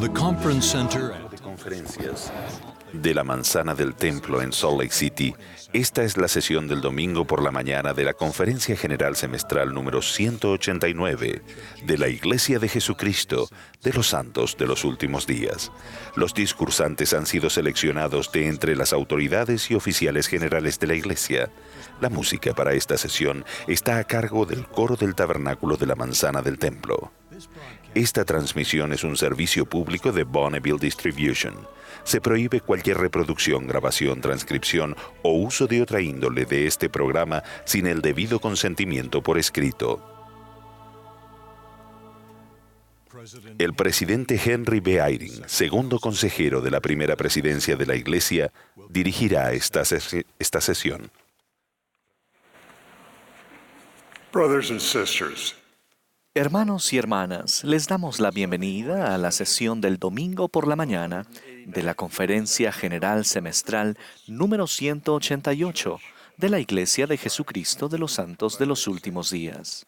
the Conference Center De conferencias de la Manzana del Templo en Salt Lake City, esta es la sesión del domingo por la mañana de la Conferencia General Semestral número 189 de la Iglesia de Jesucristo de los Santos de los Últimos Días. Los discursantes han sido seleccionados de entre las autoridades y oficiales generales de la Iglesia. La música para esta sesión está a cargo del Coro del Tabernáculo de la Manzana del Templo. Esta transmisión es un servicio público de Bonneville Distribution. Se prohíbe cualquier reproducción, grabación, transcripción o uso de otra índole de este programa sin el debido consentimiento por escrito. El presidente Henry B. Eyring, segundo consejero de la primera presidencia de la Iglesia, dirigirá esta sesión. Brothers and sisters, Hermanos y hermanas, les damos la bienvenida a la sesión del domingo por la mañana de la Conferencia General Semestral número 188 de la Iglesia de Jesucristo de los Santos de los Últimos Días.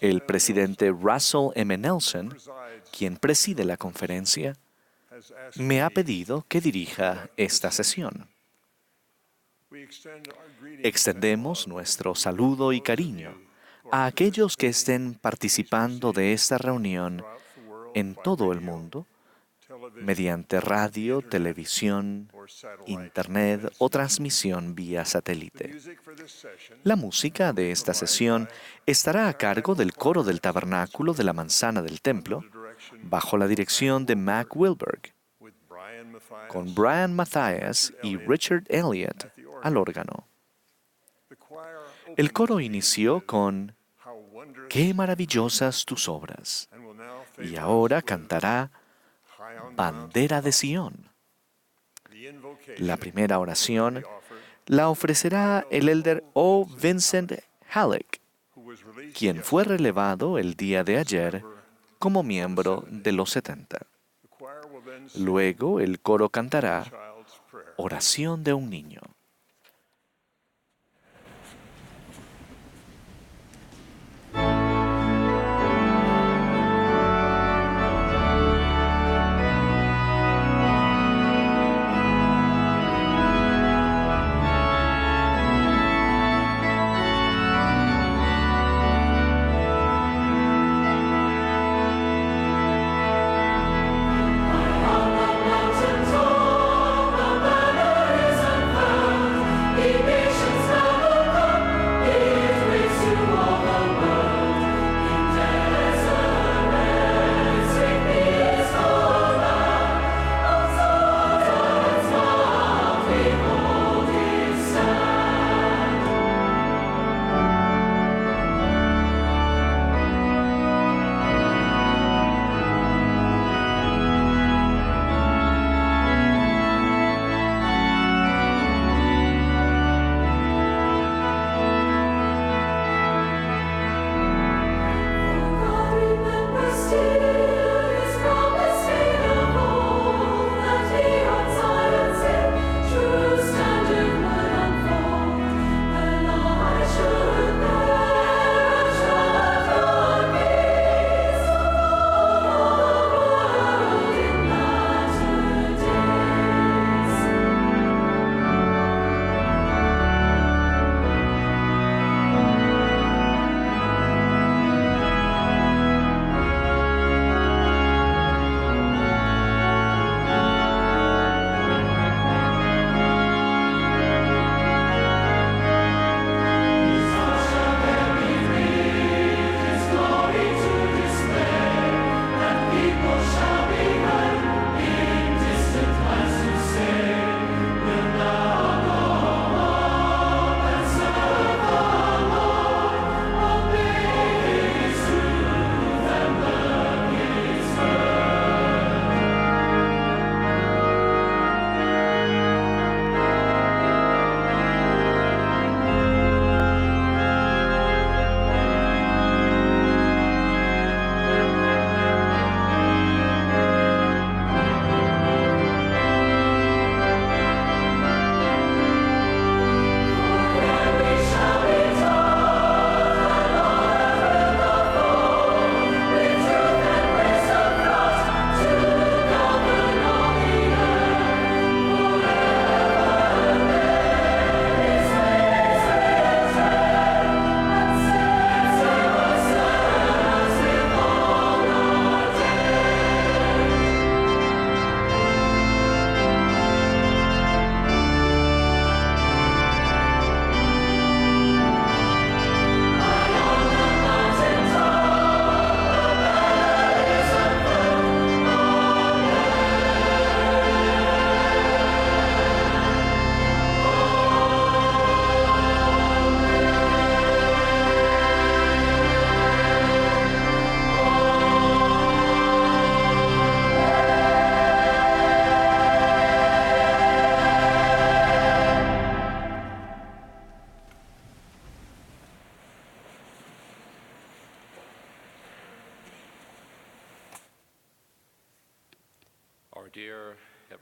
El presidente Russell M. Nelson, quien preside la conferencia, me ha pedido que dirija esta sesión. Extendemos nuestro saludo y cariño a aquellos que estén participando de esta reunión en todo el mundo, mediante radio, televisión, internet o transmisión vía satélite. La música de esta sesión estará a cargo del Coro del Tabernáculo de la Manzana del Templo, bajo la dirección de Mac Wilberg, con Brian Mathias y Richard Elliott al órgano. El coro inició con «Qué maravillosas tus obras», y ahora cantará «Bandera de Sión». La primera oración la ofrecerá el elder O. Vincent Halleck, quien fue relevado el día de ayer como miembro de los 70. Luego el coro cantará «Oración de un niño». Mountains, oh, the banner is unfurled.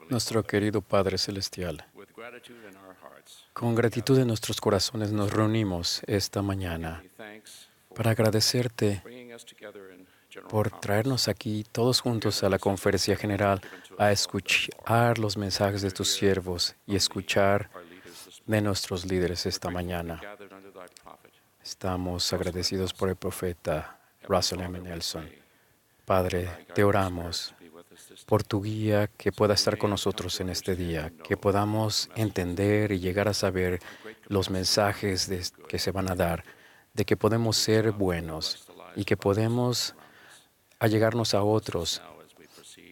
Nuestro querido Padre Celestial, con gratitud en nuestros corazones nos reunimos esta mañana para agradecerte por traernos aquí todos juntos a la conferencia general a escuchar los mensajes de tus siervos y escuchar de nuestros líderes esta mañana. Estamos agradecidos por el profeta Russell M. Nelson. Padre, te oramos por tu guía que pueda estar con nosotros en este día, que podamos entender y llegar a saber los mensajes que se van a dar, de que podemos ser buenos y que podemos allegarnos a otros.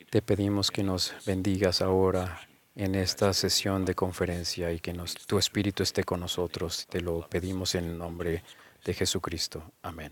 Te pedimos que nos bendigas ahora en esta sesión de conferencia y que tu Espíritu esté con nosotros. Te lo pedimos en el nombre de Jesucristo. Amén.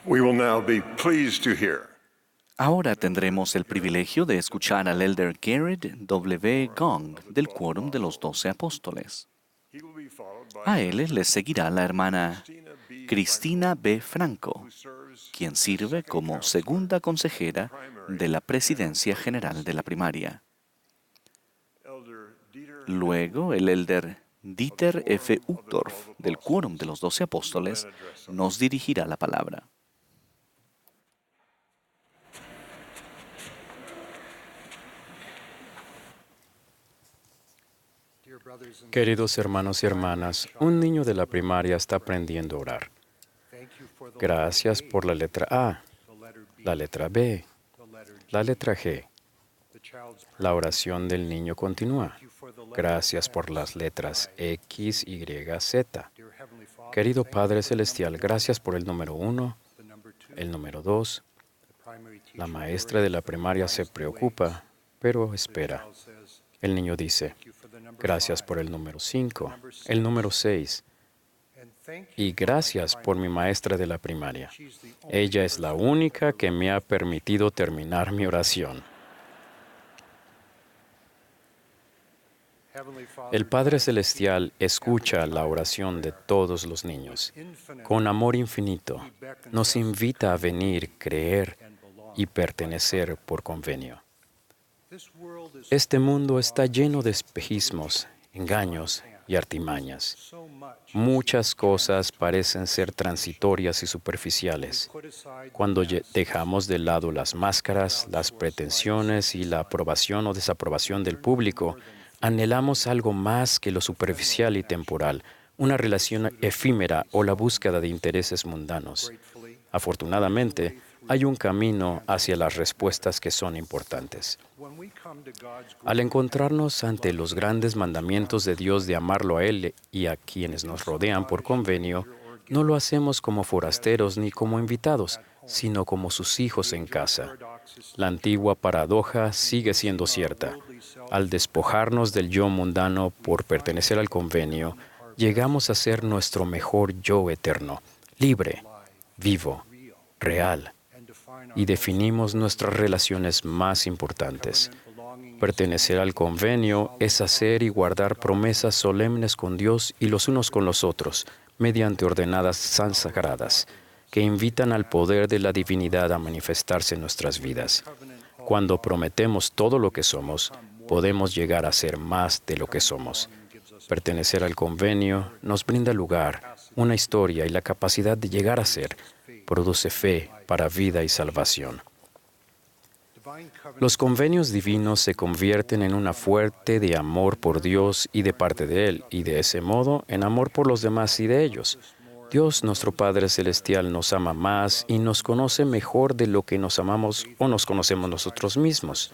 We will now be pleased to hear Ahora tendremos el privilegio de escuchar al elder Garrett W. Gong del Quórum de los 12 Apóstoles. A él le seguirá la hermana Cristina B. Franco, quien sirve como segunda consejera de la Presidencia General de la Primaria. Luego, el elder Dieter F. Uchtdorf del Quórum de los 12 Apóstoles nos dirigirá la palabra. Queridos hermanos y hermanas, un niño de la primaria está aprendiendo a orar. Gracias por la letra A, la letra B, la letra G. La oración del niño continúa. Gracias por las letras X, Y, Z. Querido Padre Celestial, gracias por el número 1, el número 2. La maestra de la primaria se preocupa, pero espera. El niño dice, gracias por el número 5, el número 6. Y gracias por mi maestra de la primaria. Ella es la única que me ha permitido terminar mi oración. El Padre Celestial escucha la oración de todos los niños. Con amor infinito, nos invita a venir, creer y pertenecer por convenio. Este mundo está lleno de espejismos, engaños y artimañas. Muchas cosas parecen ser transitorias y superficiales. Cuando dejamos de lado las máscaras, las pretensiones y la aprobación o desaprobación del público, anhelamos algo más que lo superficial y temporal, una relación efímera o la búsqueda de intereses mundanos. Afortunadamente, hay un camino hacia las respuestas que son importantes. Al encontrarnos ante los grandes mandamientos de Dios de amarlo a Él y a quienes nos rodean por convenio, no lo hacemos como forasteros ni como invitados, sino como sus hijos en casa. La antigua paradoja sigue siendo cierta. Al despojarnos del yo mundano por pertenecer al convenio, llegamos a ser nuestro mejor yo eterno, libre, vivo, real, y definimos nuestras relaciones más importantes. Pertenecer al convenio es hacer y guardar promesas solemnes con Dios y los unos con los otros, mediante ordenadas sagradas, que invitan al poder de la divinidad a manifestarse en nuestras vidas. Cuando prometemos todo lo que somos, podemos llegar a ser más de lo que somos. Pertenecer al convenio nos brinda lugar, una historia y la capacidad de llegar a ser. Produce fe para vida y salvación. Los convenios divinos se convierten en una fuente de amor por Dios y de parte de Él, y de ese modo en amor por los demás y de ellos. Dios, nuestro Padre Celestial, nos ama más y nos conoce mejor de lo que nos amamos o nos conocemos nosotros mismos.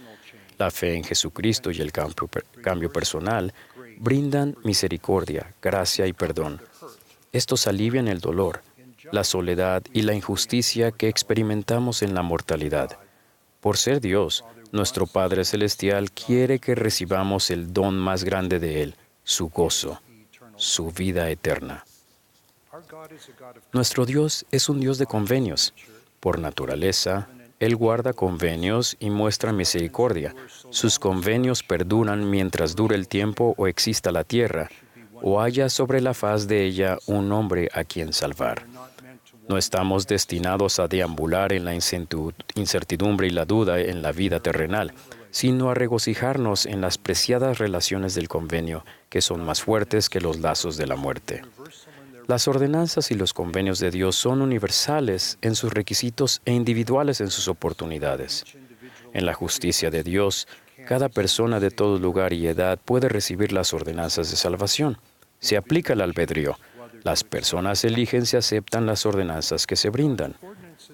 La fe en Jesucristo y el cambio personal brindan misericordia, gracia y perdón. Estos alivian el dolor, la soledad y la injusticia que experimentamos en la mortalidad. Por ser Dios, nuestro Padre Celestial quiere que recibamos el don más grande de Él, su gozo, su vida eterna. Nuestro Dios es un Dios de convenios. Por naturaleza, Él guarda convenios y muestra misericordia. Sus convenios perduran mientras dure el tiempo o exista la tierra, o haya sobre la faz de ella un hombre a quien salvar. No estamos destinados a deambular en la incertidumbre y la duda en la vida terrenal, sino a regocijarnos en las preciadas relaciones del convenio, que son más fuertes que los lazos de la muerte. Las ordenanzas y los convenios de Dios son universales en sus requisitos e individuales en sus oportunidades. En la justicia de Dios, cada persona de todo lugar y edad puede recibir las ordenanzas de salvación. Se aplica el albedrío. Las personas eligen si aceptan las ordenanzas que se brindan.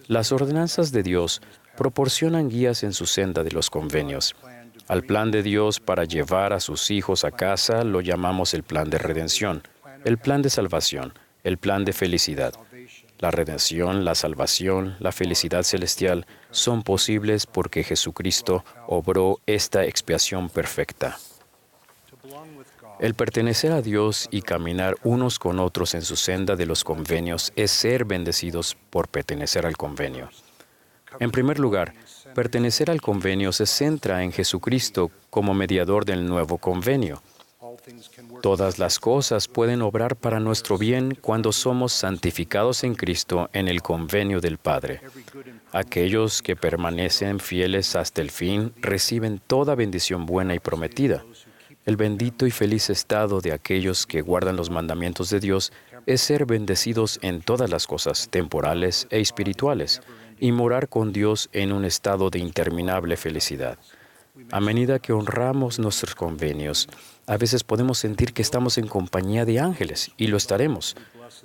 Las ordenanzas de Dios proporcionan guías en su senda de los convenios. Al plan de Dios para llevar a sus hijos a casa lo llamamos el plan de redención, el plan de salvación, el plan de felicidad. La redención, la salvación, la felicidad celestial son posibles porque Jesucristo obró esta expiación perfecta. El pertenecer a Dios y caminar unos con otros en su senda de los convenios es ser bendecidos por pertenecer al convenio. En primer lugar, pertenecer al convenio se centra en Jesucristo como mediador del nuevo convenio. Todas las cosas pueden obrar para nuestro bien cuando somos santificados en Cristo en el convenio del Padre. Aquellos que permanecen fieles hasta el fin reciben toda bendición buena y prometida. El bendito y feliz estado de aquellos que guardan los mandamientos de Dios es ser bendecidos en todas las cosas temporales e espirituales y morar con Dios en un estado de interminable felicidad. A medida que honramos nuestros convenios, a veces podemos sentir que estamos en compañía de ángeles, y lo estaremos,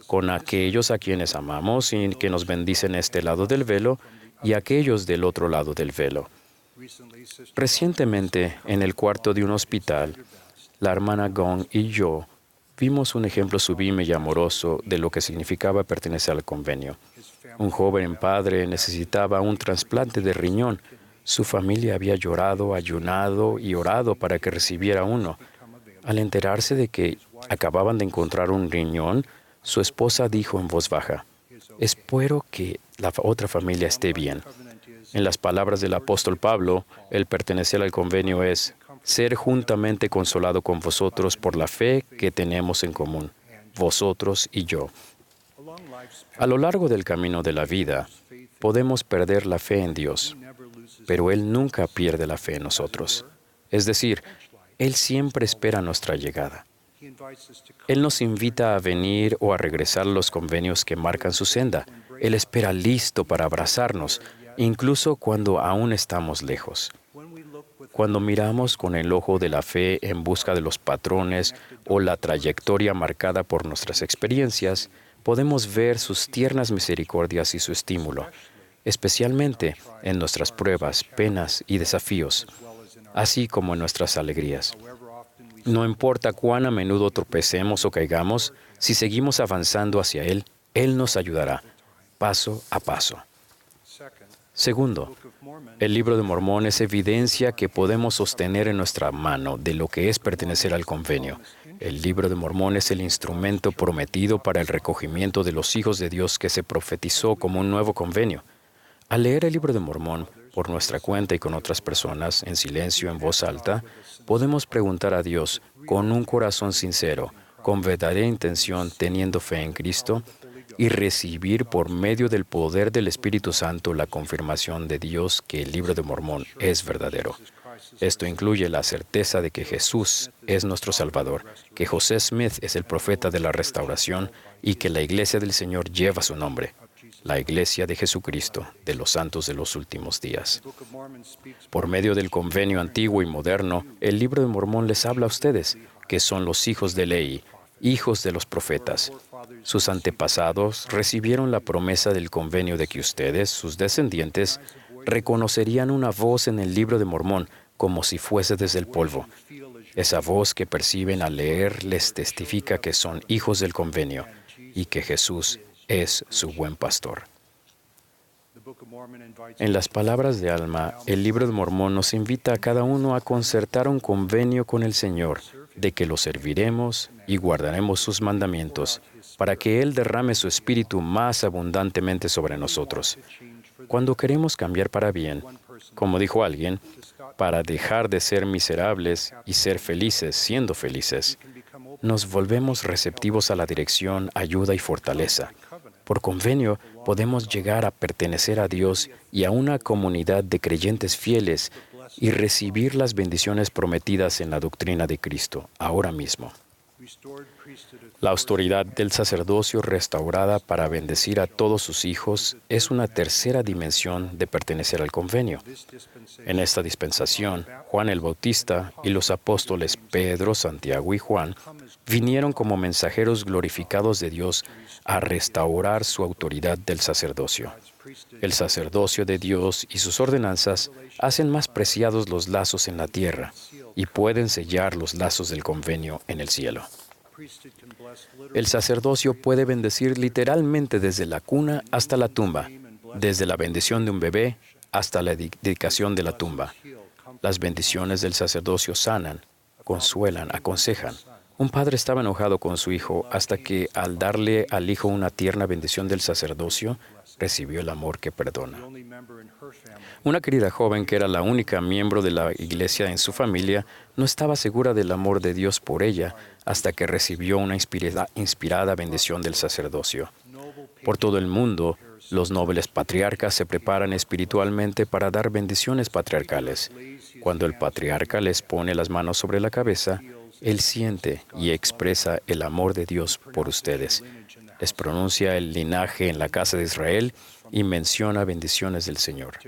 con aquellos a quienes amamos y que nos bendicen este lado del velo y aquellos del otro lado del velo. Recientemente, en el cuarto de un hospital, la hermana Gong y yo vimos un ejemplo sublime y amoroso de lo que significaba pertenecer al convenio. Un joven padre necesitaba un trasplante de riñón. Su familia había llorado, ayunado y orado para que recibiera uno. Al enterarse de que acababan de encontrar un riñón, su esposa dijo en voz baja: «Espero que la otra familia esté bien». En las palabras del apóstol Pablo, el pertenecer al convenio es ser juntamente consolado con vosotros por la fe que tenemos en común, vosotros y yo. A lo largo del camino de la vida, podemos perder la fe en Dios, pero Él nunca pierde la fe en nosotros. Es decir, Él siempre espera nuestra llegada. Él nos invita a venir o a regresar a los convenios que marcan su senda. Él espera listo para abrazarnos, incluso cuando aún estamos lejos. Cuando miramos con el ojo de la fe en busca de los patrones o la trayectoria marcada por nuestras experiencias, podemos ver sus tiernas misericordias y su estímulo, especialmente en nuestras pruebas, penas y desafíos, así como en nuestras alegrías. No importa cuán a menudo tropecemos o caigamos, si seguimos avanzando hacia Él, Él nos ayudará, paso a paso. Segundo, el Libro de Mormón es evidencia que podemos sostener en nuestra mano de lo que es pertenecer al convenio. El Libro de Mormón es el instrumento prometido para el recogimiento de los hijos de Dios que se profetizó como un nuevo convenio. Al leer el Libro de Mormón, por nuestra cuenta y con otras personas, en silencio, en voz alta, podemos preguntar a Dios con un corazón sincero, con verdadera intención, teniendo fe en Cristo, y recibir por medio del poder del Espíritu Santo la confirmación de Dios que el Libro de Mormón es verdadero. Esto incluye la certeza de que Jesús es nuestro Salvador, que José Smith es el profeta de la restauración y que la Iglesia del Señor lleva su nombre, la Iglesia de Jesucristo, de los santos de los últimos días. Por medio del convenio antiguo y moderno, el Libro de Mormón les habla a ustedes, que son los hijos de Lehi, hijos de los profetas. Sus antepasados recibieron la promesa del convenio de que ustedes, sus descendientes, reconocerían una voz en el Libro de Mormón como si fuese desde el polvo. Esa voz que perciben al leer les testifica que son hijos del convenio y que Jesús es su buen pastor. En las palabras de Alma, el Libro de Mormón nos invita a cada uno a concertar un convenio con el Señor, de que lo serviremos y guardaremos sus mandamientos, para que Él derrame su Espíritu más abundantemente sobre nosotros. Cuando queremos cambiar para bien, como dijo alguien, para dejar de ser miserables y ser felices siendo felices, nos volvemos receptivos a la dirección, ayuda y fortaleza. Por convenio, podemos llegar a pertenecer a Dios y a una comunidad de creyentes fieles y recibir las bendiciones prometidas en la doctrina de Cristo, ahora mismo. La autoridad del sacerdocio restaurada para bendecir a todos sus hijos es una tercera dimensión de pertenecer al convenio. En esta dispensación, Juan el Bautista y los apóstoles Pedro, Santiago y Juan vinieron como mensajeros glorificados de Dios a restaurar su autoridad del sacerdocio. El sacerdocio de Dios y sus ordenanzas hacen más preciados los lazos en la tierra y pueden sellar los lazos del convenio en el cielo. El sacerdocio puede bendecir literalmente desde la cuna hasta la tumba, desde la bendición de un bebé hasta la dedicación de la tumba. Las bendiciones del sacerdocio sanan, consuelan, aconsejan, Un padre estaba enojado con su hijo hasta que, al darle al hijo una tierna bendición del sacerdocio, recibió el amor que perdona. Una querida joven que era la única miembro de la iglesia en su familia no estaba segura del amor de Dios por ella hasta que recibió una inspirada bendición del sacerdocio. Por todo el mundo, los nobles patriarcas se preparan espiritualmente para dar bendiciones patriarcales. Cuando el patriarca les pone las manos sobre la cabeza, él siente y expresa el amor de Dios por ustedes. Les pronuncia el linaje en la casa de Israel y menciona bendiciones del Señor.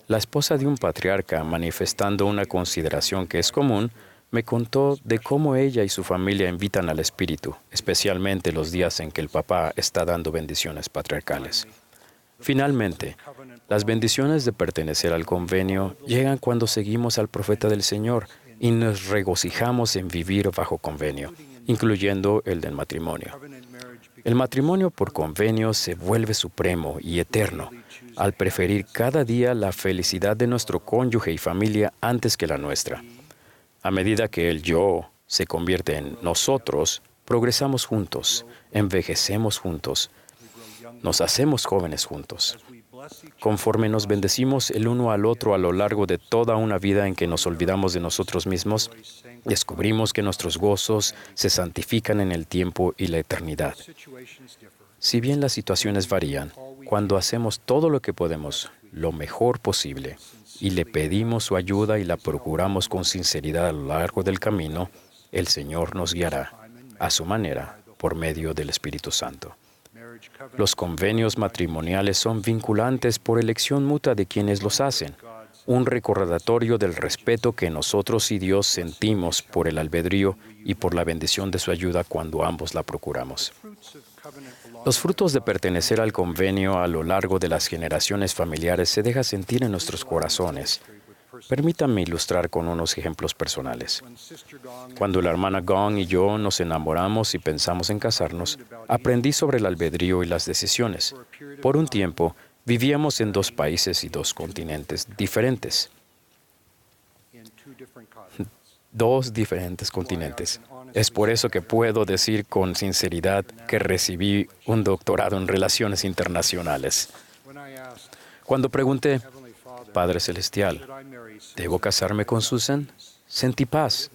La esposa de un patriarca, manifestando una consideración que es común, me contó de cómo ella y su familia invitan al Espíritu, especialmente los días en que el papá está dando bendiciones patriarcales. Finalmente, las bendiciones de pertenecer al convenio llegan cuando seguimos al profeta del Señor y nos regocijamos en vivir bajo convenio, incluyendo el del matrimonio. El matrimonio por convenio se vuelve supremo y eterno, al preferir cada día la felicidad de nuestro cónyuge y familia antes que la nuestra. A medida que el yo se convierte en nosotros, progresamos juntos, envejecemos juntos, nos hacemos jóvenes juntos. Conforme nos bendecimos el uno al otro a lo largo de toda una vida en que nos olvidamos de nosotros mismos, descubrimos que nuestros gozos se santifican en el tiempo y la eternidad. Si bien las situaciones varían, cuando hacemos todo lo que podemos, lo mejor posible, y le pedimos su ayuda y la procuramos con sinceridad a lo largo del camino, el Señor nos guiará, a su manera, por medio del Espíritu Santo. Los convenios matrimoniales son vinculantes por elección mutua de quienes los hacen, un recordatorio del respeto que nosotros y Dios sentimos por el albedrío y por la bendición de su ayuda cuando ambos la procuramos. Los frutos de pertenecer al convenio a lo largo de las generaciones familiares se dejan sentir en nuestros corazones. Permítanme ilustrar con unos ejemplos personales. Cuando la hermana Gong y yo nos enamoramos y pensamos en casarnos, aprendí sobre el albedrío y las decisiones. Por un tiempo, vivíamos en 2 países y 2 continentes diferentes. 2 diferentes continentes. Es por eso que puedo decir con sinceridad que recibí un doctorado en Relaciones Internacionales. Cuando pregunté, Padre Celestial, ¿debo casarme con Susan? Sentí paz.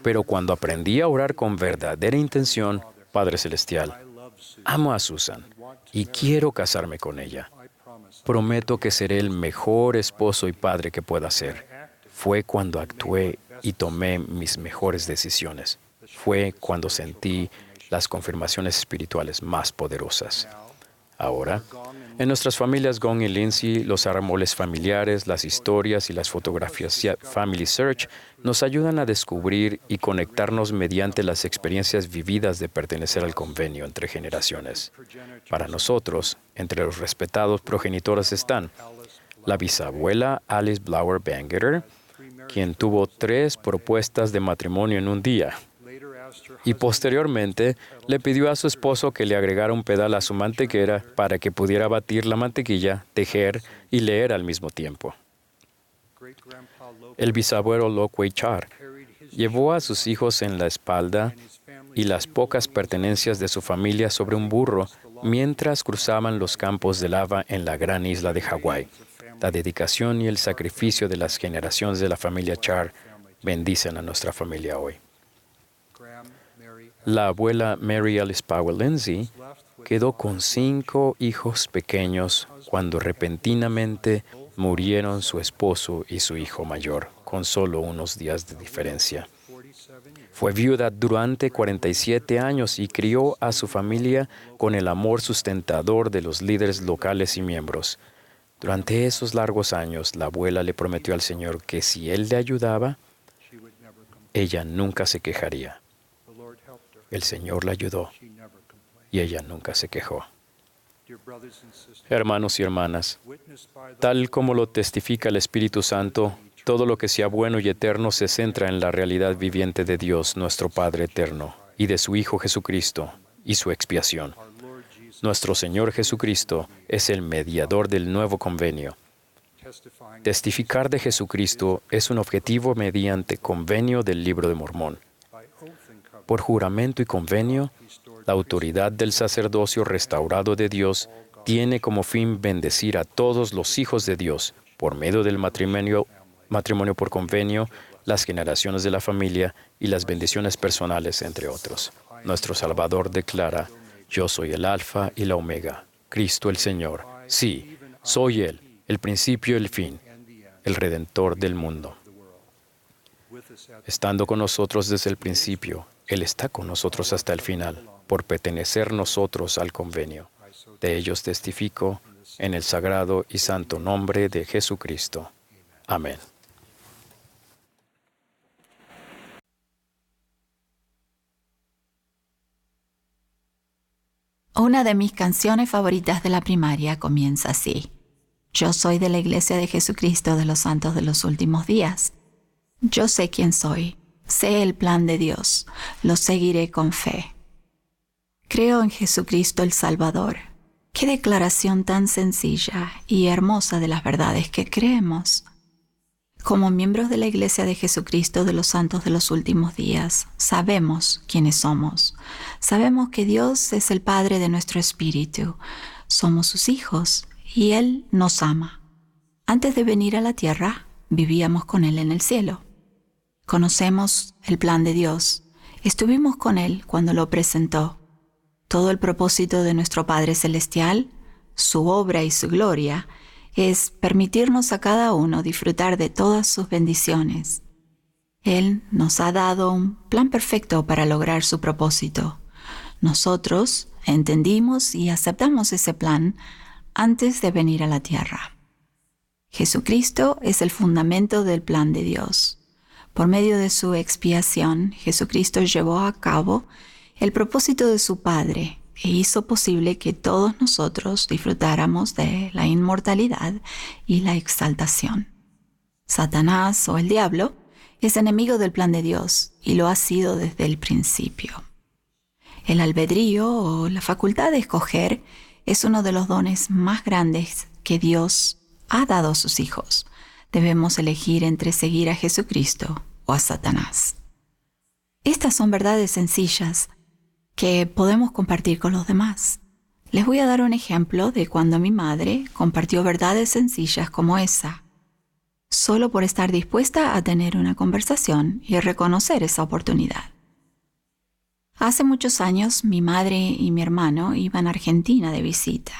Pero cuando aprendí a orar con verdadera intención, Padre Celestial, amo a Susan y quiero casarme con ella. Prometo que seré el mejor esposo y padre que pueda ser. Fue cuando actué y tomé mis mejores decisiones. Fue cuando sentí las confirmaciones espirituales más poderosas. Ahora, en nuestras familias Gong y Lindsay, los árboles familiares, las historias y las fotografías Family Search nos ayudan a descubrir y conectarnos mediante las experiencias vividas de pertenecer al convenio entre generaciones. Para nosotros, entre los respetados progenitores están la bisabuela Alice Blower Bangeter, quien tuvo 3 propuestas de matrimonio en un día, y posteriormente le pidió a su esposo que le agregara un pedal a su mantequera para que pudiera batir la mantequilla, tejer y leer al mismo tiempo. El bisabuelo Lo Kwei Char llevó a sus hijos en la espalda y las pocas pertenencias de su familia sobre un burro mientras cruzaban los campos de lava en la gran isla de Hawái. La dedicación y el sacrificio de las generaciones de la familia Char bendicen a nuestra familia hoy. La abuela Mary Alice Powell Lindsay quedó con 5 hijos pequeños cuando repentinamente murieron su esposo y su hijo mayor, con solo unos días de diferencia. Fue viuda durante 47 años y crió a su familia con el amor sustentador de los líderes locales y miembros. Durante esos largos años, la abuela le prometió al Señor que si Él le ayudaba, ella nunca se quejaría. El Señor la ayudó y ella nunca se quejó. Hermanos y hermanas, tal como lo testifica el Espíritu Santo, todo lo que sea bueno y eterno se centra en la realidad viviente de Dios, nuestro Padre eterno, y de su Hijo Jesucristo y su expiación. Nuestro Señor Jesucristo es el mediador del nuevo convenio. Testificar de Jesucristo es un objetivo mediante convenio del Libro de Mormón. por juramento y convenio, la autoridad del sacerdocio restaurado de Dios tiene como fin bendecir a todos los hijos de Dios por medio del matrimonio por convenio, las generaciones de la familia y las bendiciones personales, entre otros. Nuestro Salvador declara: yo soy el Alfa y la Omega, Cristo el Señor. Sí, soy Él, el principio y el fin, el Redentor del mundo. Estando con nosotros desde el principio, Él está con nosotros hasta el final, por pertenecer nosotros al convenio. De ellos testifico en el sagrado y santo nombre de Jesucristo. Amén. Una de mis canciones favoritas de la primaria comienza así: yo soy de la Iglesia de Jesucristo de los Santos de los Últimos Días. Yo sé quién soy, sé el plan de Dios, lo seguiré con fe. Creo en Jesucristo el Salvador. Qué declaración tan sencilla y hermosa de las verdades que creemos. Como miembros de la Iglesia de Jesucristo de los Santos de los Últimos Días, sabemos quiénes somos. Sabemos que Dios es el Padre de nuestro espíritu. Somos sus hijos y Él nos ama. Antes de venir a la tierra, vivíamos con Él en el cielo. Conocemos el plan de Dios. Estuvimos con Él cuando lo presentó. Todo el propósito de nuestro Padre Celestial, su obra y su gloria, es permitirnos a cada uno disfrutar de todas sus bendiciones. Él nos ha dado un plan perfecto para lograr su propósito. Nosotros entendimos y aceptamos ese plan antes de venir a la tierra. Jesucristo es el fundamento del plan de Dios. Por medio de su expiación, Jesucristo llevó a cabo el propósito de su Padre e hizo posible que todos nosotros disfrutáramos de la inmortalidad y la exaltación. Satanás, o el diablo, es enemigo del plan de Dios y lo ha sido desde el principio. El albedrío, o la facultad de escoger, es uno de los dones más grandes que Dios ha dado a sus hijos. Debemos elegir entre seguir a Jesucristo o a Satanás. Estas son verdades sencillas que podemos compartir con los demás. Les voy a dar un ejemplo de cuando mi madre compartió verdades sencillas como esa, solo por estar dispuesta a tener una conversación y reconocer esa oportunidad. Hace muchos años, mi madre y mi hermano iban a Argentina de visita.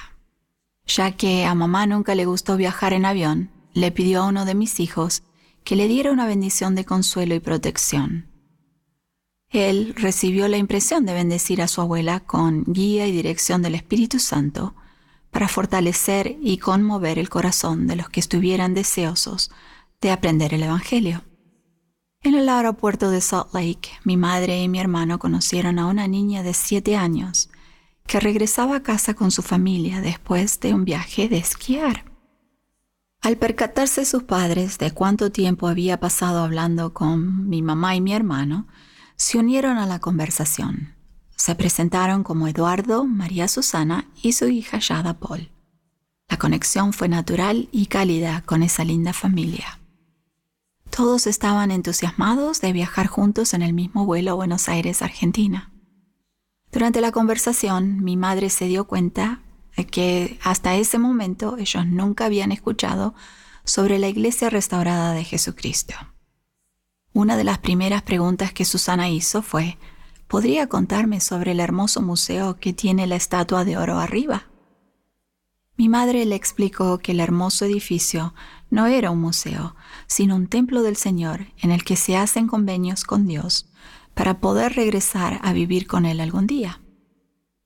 Ya que a mamá nunca le gustó viajar en avión, le pidió a uno de mis hijos que le diera una bendición de consuelo y protección. Él recibió la impresión de bendecir a su abuela con guía y dirección del Espíritu Santo para fortalecer y conmover el corazón de los que estuvieran deseosos de aprender el Evangelio. En el aeropuerto de Salt Lake, mi madre y mi hermano conocieron a una niña de 7 años que regresaba a casa con su familia después de un viaje de esquiar. Al percatarse sus padres de cuánto tiempo había pasado hablando con mi mamá y mi hermano, se unieron a la conversación. Se presentaron como Eduardo, María Susana y su hija Yada Paul. La conexión fue natural y cálida con esa linda familia. Todos estaban entusiasmados de viajar juntos en el mismo vuelo a Buenos Aires, Argentina. Durante la conversación, mi madre se dio cuenta de que hasta ese momento ellos nunca habían escuchado sobre la Iglesia Restaurada de Jesucristo. Una de las primeras preguntas que Susana hizo fue: ¿podría contarme sobre el hermoso museo que tiene la estatua de oro arriba? Mi madre le explicó que el hermoso edificio no era un museo, sino un templo del Señor en el que se hacen convenios con Dios para poder regresar a vivir con Él algún día.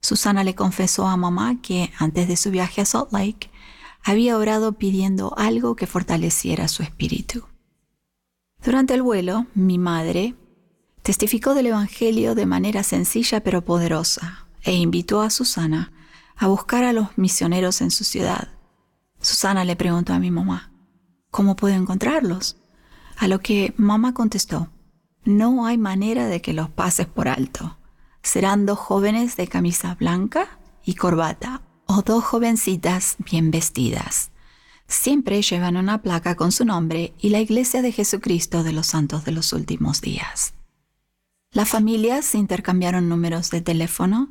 Susana le confesó a mamá que antes de su viaje a Salt Lake había orado pidiendo algo que fortaleciera su espíritu. Durante el vuelo, mi madre testificó del Evangelio de manera sencilla pero poderosa e invitó a Susana a buscar a los misioneros en su ciudad. Susana le preguntó a mi mamá: ¿cómo puedo encontrarlos? A lo que mamá contestó: no hay manera de que los pases por alto. Serán 2 jóvenes de camisa blanca y corbata o 2 jovencitas bien vestidas. Siempre llevan una placa con su nombre y la Iglesia de Jesucristo de los Santos de los Últimos Días. Las familias intercambiaron números de teléfono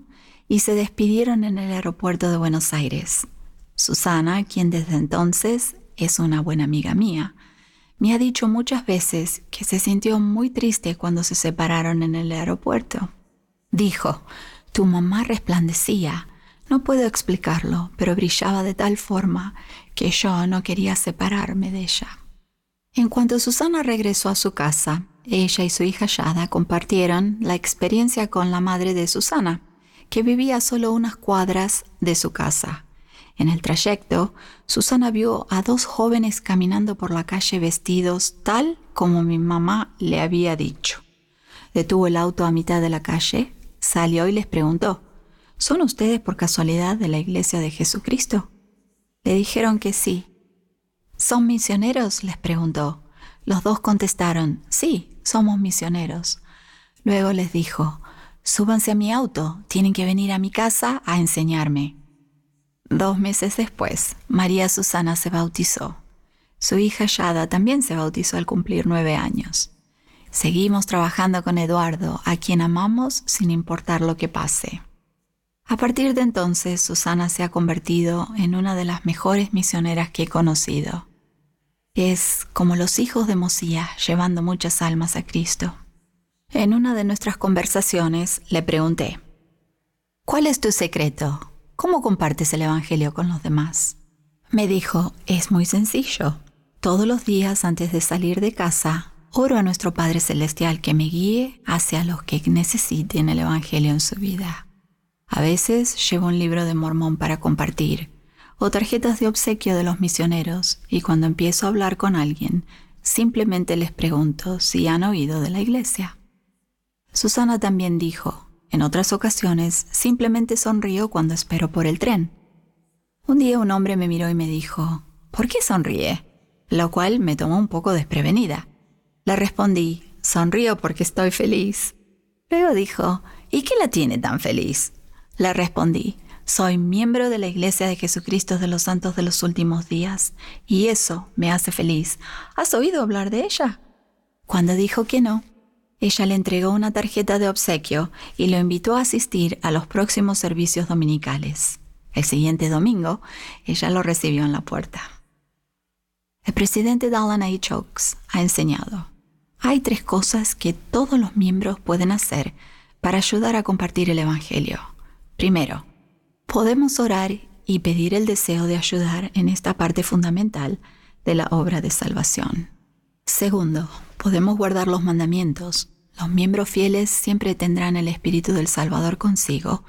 y se despidieron en el aeropuerto de Buenos Aires. Susana, quien desde entonces es una buena amiga mía, me ha dicho muchas veces que se sintió muy triste cuando se separaron en el aeropuerto. Dijo, tu mamá resplandecía. No puedo explicarlo, pero brillaba de tal forma que yo no quería separarme de ella. En cuanto Susana regresó a su casa, ella y su hija Yada compartieron la experiencia con la madre de Susana, que vivía a solo unas cuadras de su casa. En el trayecto, Susana vio a 2 jóvenes caminando por la calle vestidos tal como mi mamá le había dicho. Detuvo el auto a mitad de la calle, salió y les preguntó, ¿son ustedes por casualidad de la Iglesia de Jesucristo? Le dijeron que sí. ¿Son misioneros?, les preguntó. Los 2 contestaron, sí, somos misioneros. Luego les dijo, súbanse a mi auto, tienen que venir a mi casa a enseñarme. 2 meses después, María Susana se bautizó. Su hija Yada también se bautizó al cumplir 9 años. Seguimos trabajando con Eduardo, a quien amamos sin importar lo que pase. A partir de entonces, Susana se ha convertido en una de las mejores misioneras que he conocido. Es como los hijos de Mosía, llevando muchas almas a Cristo. En una de nuestras conversaciones le pregunté, ¿cuál es tu secreto? ¿Cómo compartes el Evangelio con los demás? Me dijo, es muy sencillo. Todos los días antes de salir de casa, oro a nuestro Padre Celestial que me guíe hacia los que necesiten el Evangelio en su vida. A veces llevo un libro de Mormón para compartir, o tarjetas de obsequio de los misioneros, y cuando empiezo a hablar con alguien, simplemente les pregunto si han oído de la iglesia. Susana también dijo, en otras ocasiones simplemente sonrío cuando espero por el tren. Un día un hombre me miró y me dijo, ¿por qué sonríe? Lo cual me tomó un poco desprevenida. Le respondí, sonrío porque estoy feliz. Luego dijo, ¿y qué la tiene tan feliz? Le respondí, soy miembro de la Iglesia de Jesucristo de los Santos de los Últimos Días, y eso me hace feliz. ¿Has oído hablar de ella? Cuando dijo que no, ella le entregó una tarjeta de obsequio y lo invitó a asistir a los próximos servicios dominicales. El siguiente domingo, ella lo recibió en la puerta. El presidente Dallin H. Oaks ha enseñado, hay 3 cosas que todos los miembros pueden hacer para ayudar a compartir el Evangelio. Primero, podemos orar y pedir el deseo de ayudar en esta parte fundamental de la obra de salvación. Segundo, podemos guardar los mandamientos. Los miembros fieles siempre tendrán el Espíritu del Salvador consigo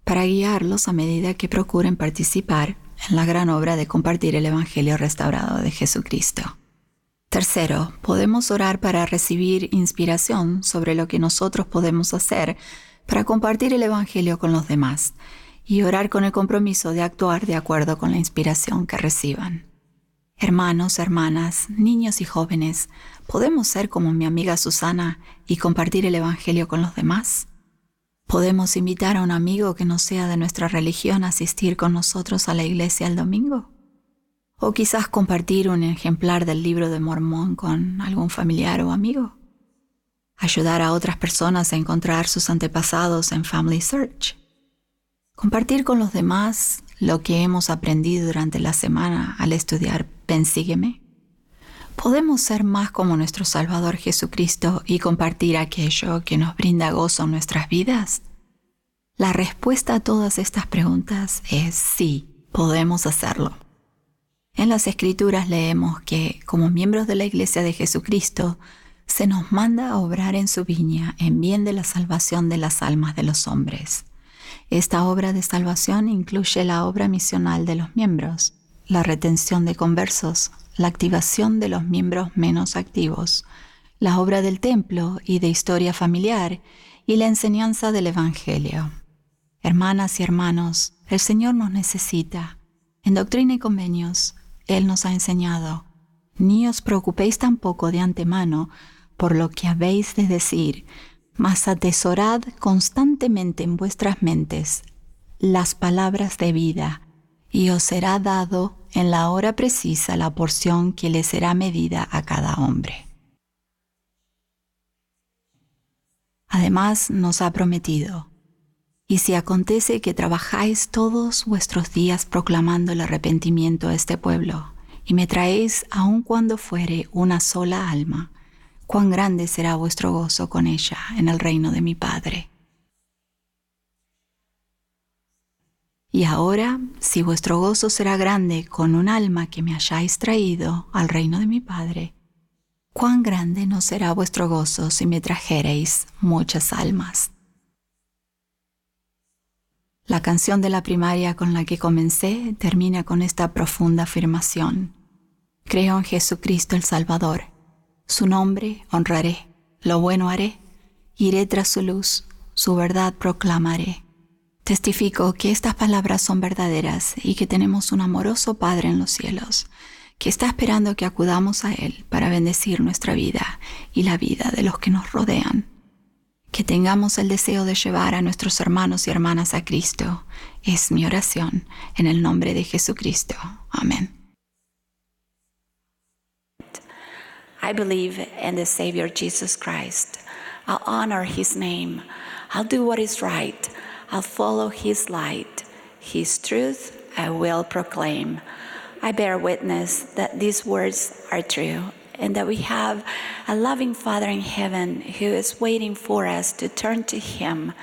para guiarlos a medida que procuren participar en la gran obra de compartir el Evangelio restaurado de Jesucristo. Tercero, podemos orar para recibir inspiración sobre lo que nosotros podemos hacer para compartir el Evangelio con los demás y orar con el compromiso de actuar de acuerdo con la inspiración que reciban. Hermanos, hermanas, niños y jóvenes, ¿podemos ser como mi amiga Susana y compartir el Evangelio con los demás? ¿Podemos invitar a un amigo que no sea de nuestra religión a asistir con nosotros a la iglesia el domingo? ¿O quizás compartir un ejemplar del libro de Mormón con algún familiar o amigo? ¿Ayudar a otras personas a encontrar sus antepasados en Family Search? ¿Compartir con los demás lo que hemos aprendido durante la semana al estudiar Ven, sígueme? ¿Podemos ser más como nuestro Salvador Jesucristo y compartir aquello que nos brinda gozo en nuestras vidas? La respuesta a todas estas preguntas es sí, podemos hacerlo. En las Escrituras leemos que, como miembros de la Iglesia de Jesucristo, se nos manda a obrar en su viña en bien de la salvación de las almas de los hombres. Esta obra de salvación incluye la obra misional de los miembros, la retención de conversos, la activación de los miembros menos activos, la obra del templo y de historia familiar y la enseñanza del Evangelio. Hermanas y hermanos, el Señor nos necesita. En Doctrina y Convenios, Él nos ha enseñado, ni os preocupéis tampoco de antemano por lo que habéis de decir, mas atesorad constantemente en vuestras mentes las palabras de vida, y os será dado en la hora precisa la porción que le será medida a cada hombre. Además nos ha prometido: y si acontece que trabajáis todos vuestros días proclamando el arrepentimiento a este pueblo, y me traéis aun cuando fuere una sola alma, cuán grande será vuestro gozo con ella en el reino de mi Padre. Y ahora, si vuestro gozo será grande con un alma que me hayáis traído al reino de mi Padre, cuán grande no será vuestro gozo si me trajereis muchas almas. La canción de la primaria con la que comencé termina con esta profunda afirmación: creo en Jesucristo el Salvador. Su nombre honraré, lo bueno haré, iré tras su luz, su verdad proclamaré. Testifico que estas palabras son verdaderas y que tenemos un amoroso Padre en los cielos, que está esperando que acudamos a Él para bendecir nuestra vida y la vida de los que nos rodean. Que tengamos el deseo de llevar a nuestros hermanos y hermanas a Cristo. Es mi oración en el nombre de Jesucristo. Amén. I believe in the Savior Jesus Christ. I'll honor His name. I'll do what is right. I'll follow His light. His truth I will proclaim. I bear witness that these words are true, and that we have a loving Father in heaven who is waiting for us to turn to Him,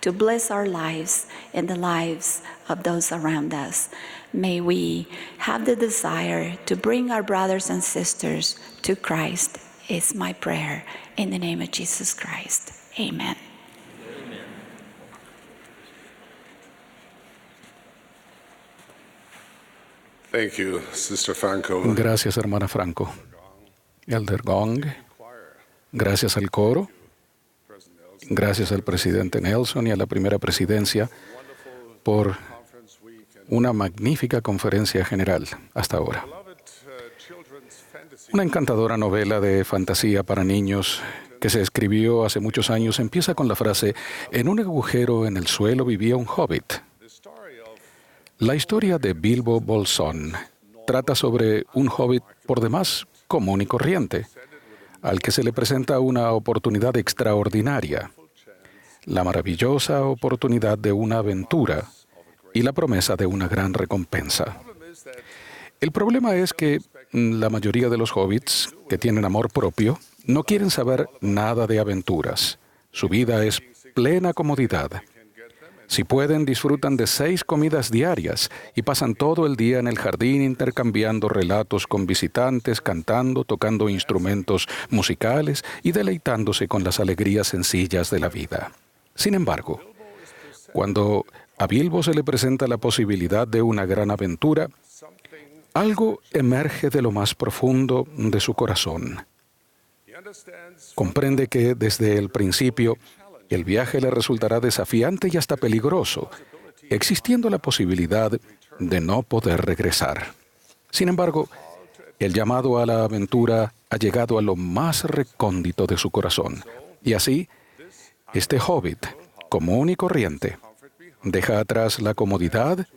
to bless our lives and the lives of those around us. May we have the desire to bring our brothers and sisters to Christ, is my prayer in the name of Jesus Christ. Amen. Thank you, Sister Franco. Gracias, hermana Franco. Elder Gong, gracias al coro, gracias al presidente Nelson y a la primera presidencia por una magnífica conferencia general hasta ahora. Una encantadora novela de fantasía para niños que se escribió hace muchos años empieza con la frase: en un agujero en el suelo vivía un hobbit. La historia de Bilbo Bolsón trata sobre un hobbit por demás común y corriente, al que se le presenta una oportunidad extraordinaria, la maravillosa oportunidad de una aventura y la promesa de una gran recompensa. El problema es que la mayoría de los hobbits que tienen amor propio no quieren saber nada de aventuras. Su vida es plena comodidad. Si pueden, disfrutan de 6 comidas diarias y pasan todo el día en el jardín intercambiando relatos con visitantes, cantando, tocando instrumentos musicales y deleitándose con las alegrías sencillas de la vida. Sin embargo, cuando a Bilbo se le presenta la posibilidad de una gran aventura, algo emerge de lo más profundo de su corazón. Comprende que desde el principio el viaje le resultará desafiante y hasta peligroso, existiendo la posibilidad de no poder regresar. Sin embargo, el llamado a la aventura ha llegado a lo más recóndito de su corazón. Y así, este hobbit, común y corriente, deja atrás la comodidad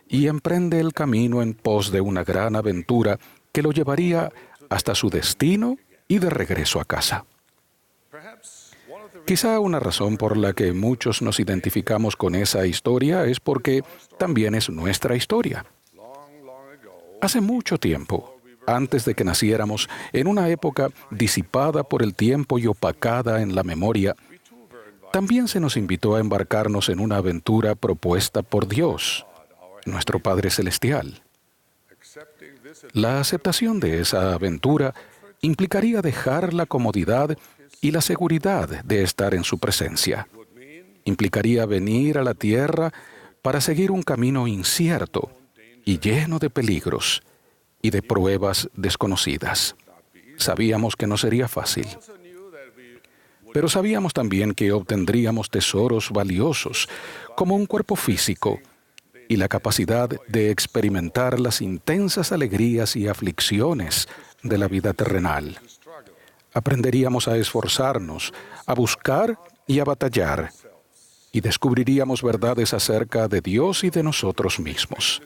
y emprende el camino en pos de una gran aventura que lo llevaría hasta su destino y de regreso a casa. Quizá una razón por la que muchos nos identificamos con esa historia es porque también es nuestra historia. Hace mucho tiempo, antes de que naciéramos, en una época disipada por el tiempo y opacada en la memoria, también se nos invitó a embarcarnos en una aventura propuesta por Dios, nuestro Padre Celestial. La aceptación de esa aventura implicaría dejar la comodidad y la seguridad de estar en su presencia. Implicaría venir a la tierra para seguir un camino incierto y lleno de peligros y de pruebas desconocidas. Sabíamos que no sería fácil, pero sabíamos también que obtendríamos tesoros valiosos como un cuerpo físico y la capacidad de experimentar las intensas alegrías y aflicciones de la vida terrenal. Aprenderíamos a esforzarnos, a buscar y a batallar, y descubriríamos verdades acerca de Dios y de nosotros mismos.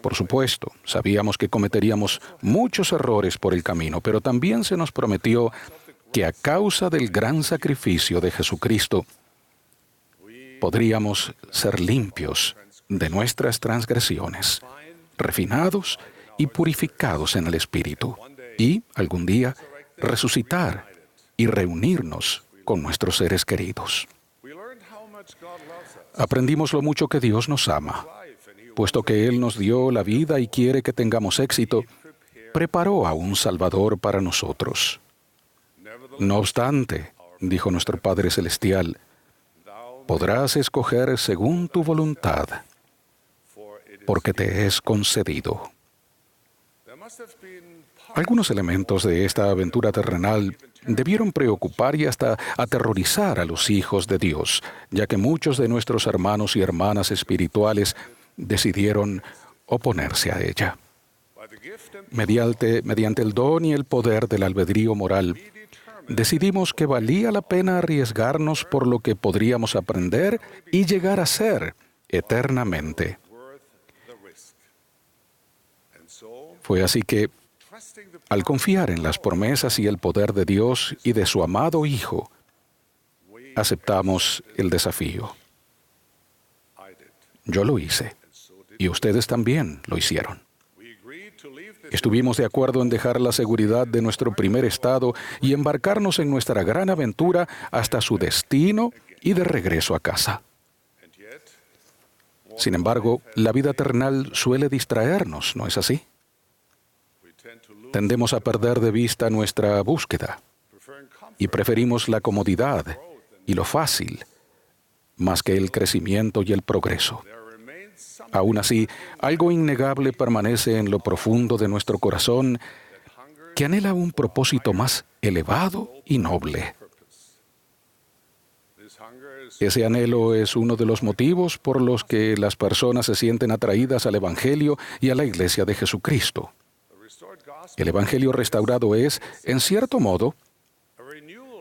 Por supuesto, sabíamos que cometeríamos muchos errores por el camino, pero también se nos prometió que a causa del gran sacrificio de Jesucristo podríamos ser limpios de nuestras transgresiones, refinados y purificados en el Espíritu, y algún día resucitar y reunirnos con nuestros seres queridos. Aprendimos lo mucho que Dios nos ama. Puesto que Él nos dio la vida y quiere que tengamos éxito, preparó a un Salvador para nosotros. No obstante, dijo nuestro Padre Celestial, podrás escoger según tu voluntad, porque te es concedido. Algunos elementos de esta aventura terrenal debieron preocupar y hasta aterrorizar a los hijos de Dios, ya que muchos de nuestros hermanos y hermanas espirituales decidieron oponerse a ella. Mediante el don y el poder del albedrío moral, decidimos que valía la pena arriesgarnos por lo que podríamos aprender y llegar a ser eternamente. Fue así que, al confiar en las promesas y el poder de Dios y de su amado Hijo, aceptamos el desafío. Yo lo hice, y ustedes también lo hicieron. Estuvimos de acuerdo en dejar la seguridad de nuestro primer estado y embarcarnos en nuestra gran aventura hasta su destino y de regreso a casa. Sin embargo, la vida terrenal suele distraernos, ¿no es así? Tendemos a perder de vista nuestra búsqueda y preferimos la comodidad y lo fácil más que el crecimiento y el progreso. Aún así, algo innegable permanece en lo profundo de nuestro corazón que anhela un propósito más elevado y noble. Ese anhelo es uno de los motivos por los que las personas se sienten atraídas al Evangelio y a la Iglesia de Jesucristo. El Evangelio restaurado es, en cierto modo,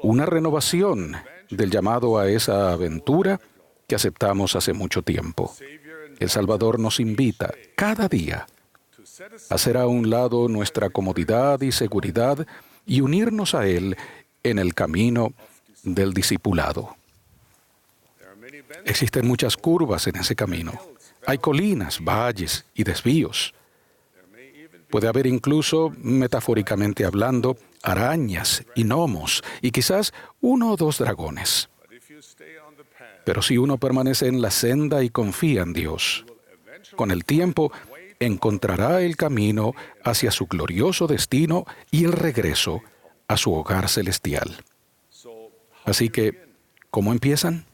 una renovación del llamado a esa aventura que aceptamos hace mucho tiempo. El Salvador nos invita cada día a hacer a un lado nuestra comodidad y seguridad y unirnos a Él en el camino del discipulado. Existen muchas curvas en ese camino. Hay colinas, valles y desvíos. Puede haber incluso, metafóricamente hablando, arañas y gnomos y quizás 1 o 2 dragones. Pero si uno permanece en la senda y confía en Dios, con el tiempo encontrará el camino hacia su glorioso destino y el regreso a su hogar celestial. Así que, ¿cómo empiezan?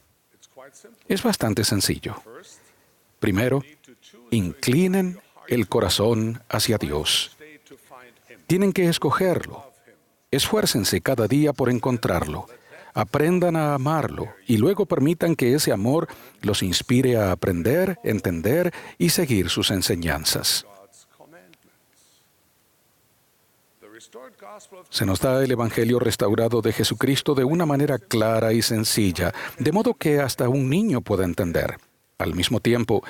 Es bastante sencillo. Primero, inclinen el corazón hacia Dios. Tienen que escogerlo. Esfuércense cada día por encontrarlo. Aprendan a amarlo y luego permitan que ese amor los inspire a aprender, entender y seguir sus enseñanzas. Se nos da el Evangelio restaurado de Jesucristo de una manera clara y sencilla, de modo que hasta un niño pueda entender. Al mismo tiempo,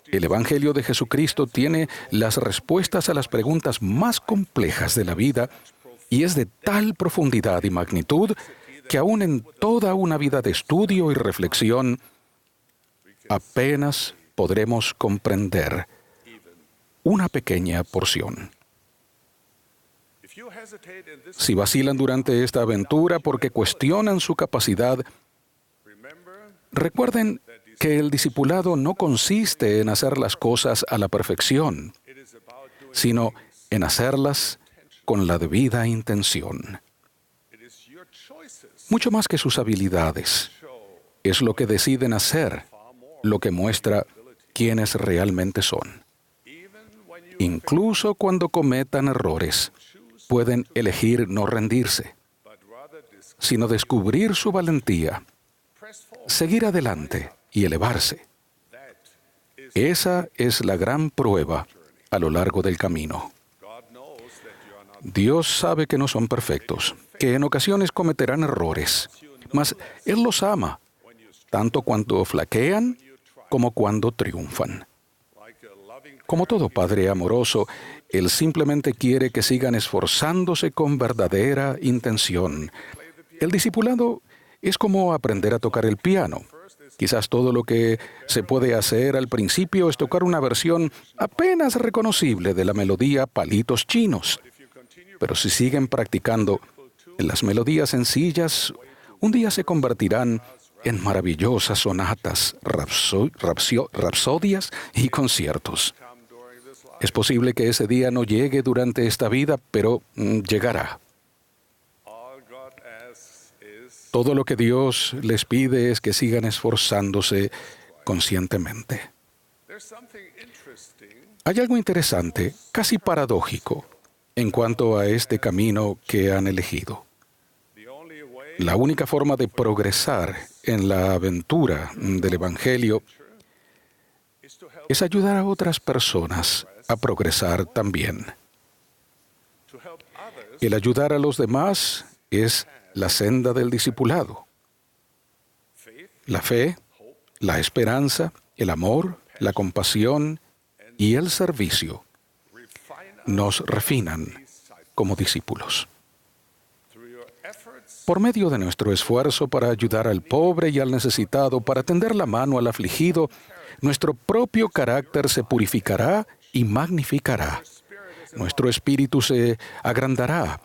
el Evangelio de Jesucristo tiene las respuestas a las preguntas más complejas de la vida y es de tal profundidad y magnitud que aún en toda una vida de estudio y reflexión, apenas podremos comprender una pequeña porción. Si vacilan durante esta aventura porque cuestionan su capacidad, recuerden que el discipulado no consiste en hacer las cosas a la perfección, sino en hacerlas con la debida intención. Mucho más que sus habilidades, es lo que deciden hacer, lo que muestra quiénes realmente son. Incluso cuando cometan errores, pueden elegir no rendirse, sino descubrir su valentía, seguir adelante y elevarse. Esa es la gran prueba a lo largo del camino. Dios sabe que no son perfectos, que en ocasiones cometerán errores, mas Él los ama, tanto cuando flaquean como cuando triunfan. Como todo padre amoroso, Él simplemente quiere que sigan esforzándose con verdadera intención, El discipulado es como aprender a tocar el piano. Quizás todo lo que se puede hacer al principio es tocar una versión apenas reconocible de la melodía Palitos Chinos. Pero si siguen practicando, las melodías sencillas un día se convertirán en maravillosas sonatas, rapsodias y conciertos. Es posible que ese día no llegue durante esta vida, pero llegará. Todo lo que Dios les pide es que sigan esforzándose conscientemente. Hay algo interesante, casi paradójico, en cuanto a este camino que han elegido. La única forma de progresar en la aventura del Evangelio es ayudar a otras personas a progresar también. El ayudar a los demás es la senda del discipulado. La fe, la esperanza, el amor, la compasión y el servicio nos refinan como discípulos. Por medio de nuestro esfuerzo para ayudar al pobre y al necesitado, para tender la mano al afligido, nuestro propio carácter se purificará y magnificará. Nuestro espíritu se agrandará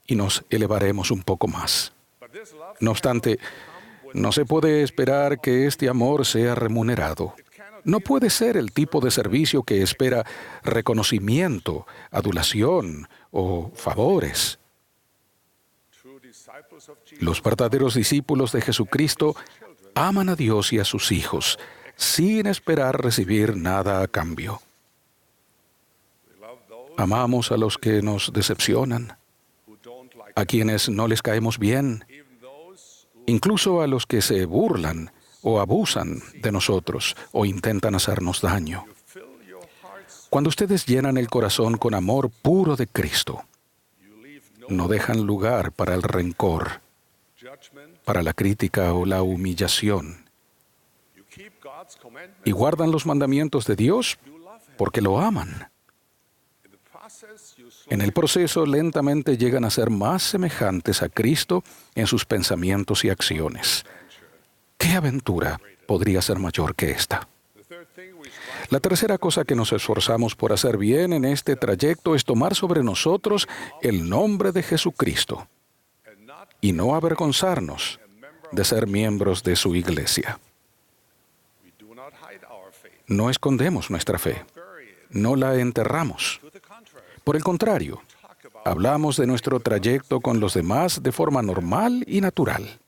y nos elevaremos un poco más. No obstante, no se puede esperar que este amor sea remunerado. No puede ser el tipo de servicio que espera reconocimiento, adulación o favores. Los verdaderos discípulos de Jesucristo aman a Dios y a sus hijos, sin esperar recibir nada a cambio. Amamos a los que nos decepcionan, a quienes no les caemos bien, incluso a los que se burlan o abusan de nosotros o intentan hacernos daño. Cuando ustedes llenan el corazón con amor puro de Cristo, no dejan lugar para el rencor, para la crítica o la humillación, y guardan los mandamientos de Dios porque lo aman. En el proceso, lentamente llegan a ser más semejantes a Cristo en sus pensamientos y acciones. ¿Qué aventura podría ser mayor que esta? La tercera cosa que nos esforzamos por hacer bien en este trayecto es tomar sobre nosotros el nombre de Jesucristo y no avergonzarnos de ser miembros de su iglesia. No escondemos nuestra fe, no la enterramos. Por el contrario, hablamos de nuestro trayecto con los demás de forma normal y natural.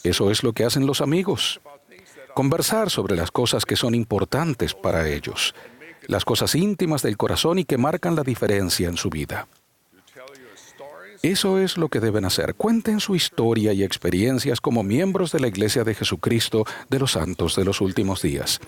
Eso es lo que hacen los amigos. Conversar sobre las cosas que son importantes para ellos, las cosas íntimas del corazón y que marcan la diferencia en su vida. Eso es lo que deben hacer. Cuenten su historia y experiencias como miembros de la Iglesia de Jesucristo de los Santos de los Últimos Días.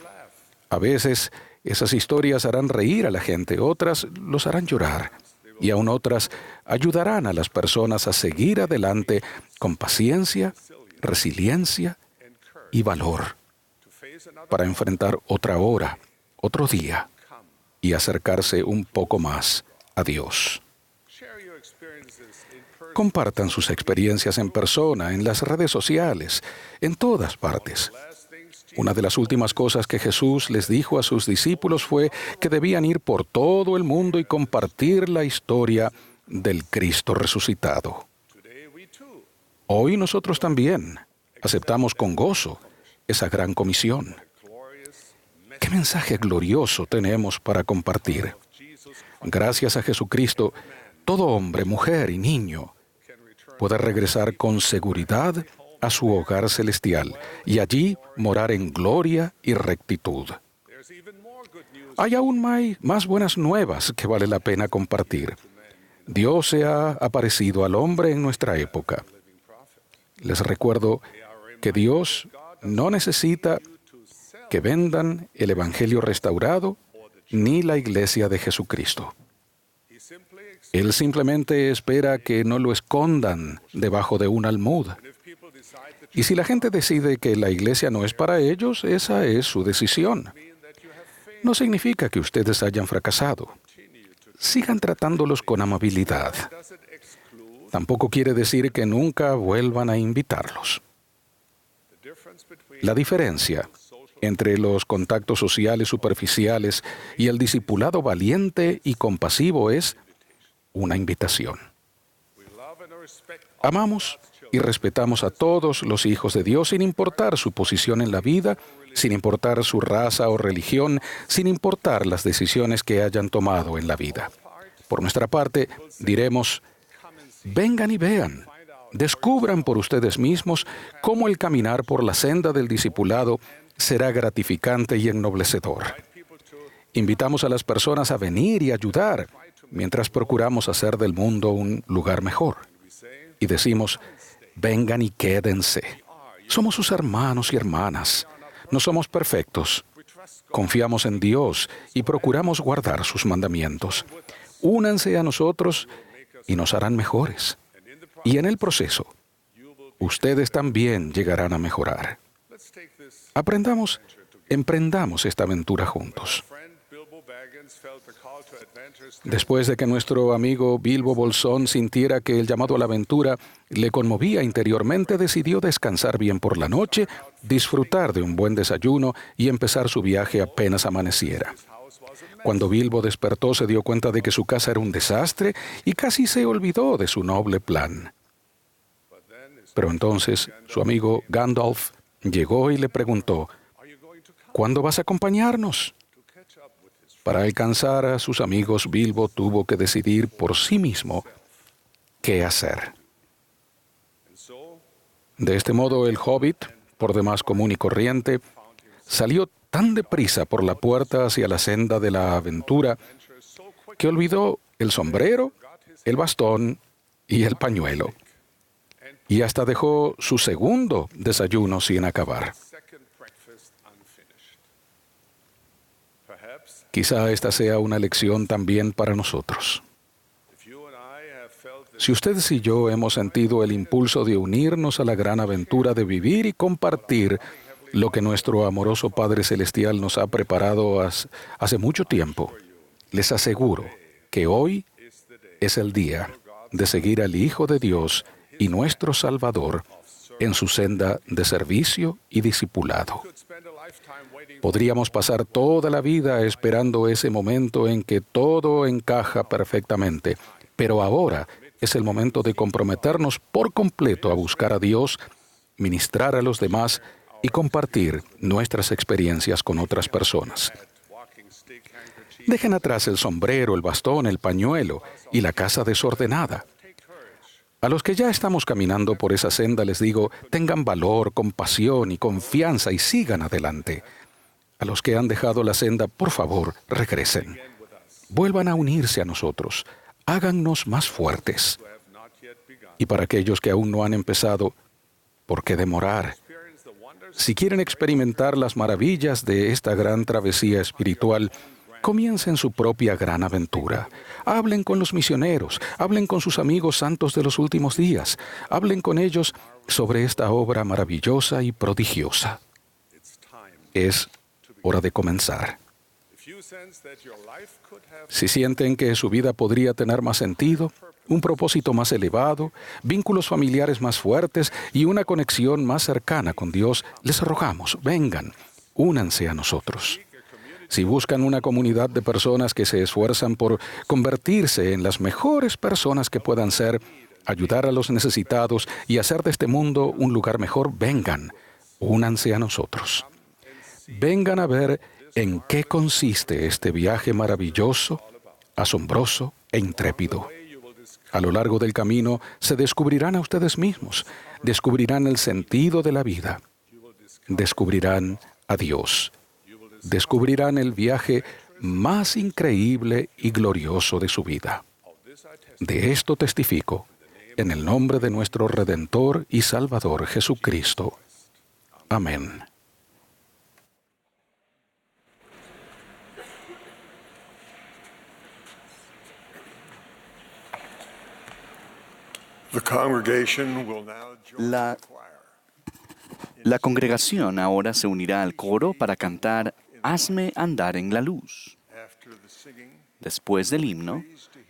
A veces, esas historias harán reír a la gente, otras los harán llorar, y aún otras ayudarán a las personas a seguir adelante con paciencia, resiliencia y valor para enfrentar otra hora, otro día y acercarse un poco más a Dios. Compartan sus experiencias en persona, en las redes sociales, en todas partes. Una de las últimas cosas que Jesús les dijo a sus discípulos fue que debían ir por todo el mundo y compartir la historia del Cristo resucitado. Hoy nosotros también aceptamos con gozo esa gran comisión. ¿Qué mensaje glorioso tenemos para compartir? Gracias a Jesucristo, todo hombre, mujer y niño puede regresar con seguridad a su hogar celestial y allí morar en gloria y rectitud. Hay aún más buenas nuevas que vale la pena compartir. Dios se ha aparecido al hombre en nuestra época. Les recuerdo que Dios no necesita que vendan el Evangelio restaurado ni la Iglesia de Jesucristo. Él simplemente espera que no lo escondan debajo de un almud. Y si la gente decide que la Iglesia no es para ellos, esa es su decisión. No significa que ustedes hayan fracasado. Sigan tratándolos con amabilidad. tampoco quiere decir que nunca vuelvan a invitarlos. La diferencia entre los contactos sociales superficiales y el discipulado valiente y compasivo es una invitación. Amamos y respetamos a todos los hijos de Dios sin importar su posición en la vida, sin importar su raza o religión, sin importar las decisiones que hayan tomado en la vida. Por nuestra parte, diremos: vengan y vean, descubran por ustedes mismos cómo el caminar por la senda del discipulado será gratificante y ennoblecedor. Invitamos a las personas a venir y ayudar, mientras procuramos hacer del mundo un lugar mejor. Y decimos: vengan y quédense. Somos sus hermanos y hermanas. No somos perfectos. Confiamos en Dios y procuramos guardar sus mandamientos. Únanse a nosotros y nos harán mejores. Y en el proceso, ustedes también llegarán a mejorar. Emprendamos esta aventura juntos. Después de que nuestro amigo Bilbo Bolsón sintiera que el llamado a la aventura le conmovía interiormente, decidió descansar bien por la noche, disfrutar de un buen desayuno y empezar su viaje apenas amaneciera. Cuando Bilbo despertó, se dio cuenta de que su casa era un desastre y casi se olvidó de su noble plan. Pero entonces su amigo Gandalf llegó y le preguntó: ¿cuándo vas a acompañarnos? Para alcanzar a sus amigos, Bilbo tuvo que decidir por sí mismo qué hacer. De este modo, el hobbit, por demás común y corriente, salió tan deprisa por la puerta hacia la senda de la aventura que olvidó el sombrero, el bastón y el pañuelo. Y hasta dejó su segundo desayuno sin acabar. Quizá esta sea una lección también para nosotros. Si ustedes y yo hemos sentido el impulso de unirnos a la gran aventura de vivir y compartir lo que nuestro amoroso Padre Celestial nos ha preparado hace mucho tiempo, les aseguro que hoy es el día de seguir al Hijo de Dios y nuestro Salvador en su senda de servicio y discipulado. Podríamos pasar toda la vida esperando ese momento en que todo encaja perfectamente, pero ahora es el momento de comprometernos por completo a buscar a Dios, ministrar a los demás y compartir nuestras experiencias con otras personas. Dejen atrás el sombrero, el bastón, el pañuelo y la casa desordenada. A los que ya estamos caminando por esa senda les digo: tengan valor, compasión y confianza y sigan adelante. A los que han dejado la senda, por favor, regresen. Vuelvan a unirse a nosotros. Hágannos más fuertes. Y para aquellos que aún no han empezado, ¿por qué demorar? Si quieren experimentar las maravillas de esta gran travesía espiritual, comiencen su propia gran aventura. Hablen con los misioneros, hablen con sus amigos santos de los últimos días, hablen con ellos sobre esta obra maravillosa y prodigiosa. Es hora de comenzar. Si sienten que su vida podría tener más sentido, un propósito más elevado, vínculos familiares más fuertes y una conexión más cercana con Dios, les rogamos: vengan, únanse a nosotros. Si buscan una comunidad de personas que se esfuerzan por convertirse en las mejores personas que puedan ser, ayudar a los necesitados y hacer de este mundo un lugar mejor, vengan, únanse a nosotros. Vengan a ver en qué consiste este viaje maravilloso, asombroso e intrépido. A lo largo del camino se descubrirán a ustedes mismos, descubrirán el sentido de la vida, descubrirán a Dios, descubrirán el viaje más increíble y glorioso de su vida. De esto testifico, en el nombre de nuestro Redentor y Salvador Jesucristo. Amén. La congregación ahora se unirá al coro para cantar Hazme andar en la luz. Después del himno,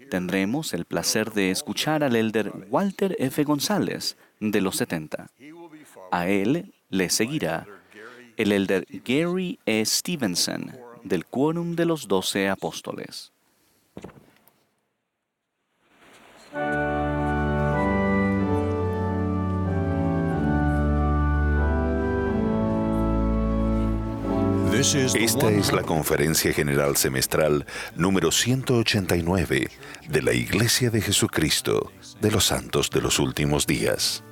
tendremos el placer de escuchar al elder Walter F. González, de los 70. A él le seguirá el elder Gary E. Stevenson, del Quórum de los 12 Apóstoles. Esta es la Conferencia General Semestral número 189 de la Iglesia de Jesucristo de los Santos de los Últimos Días.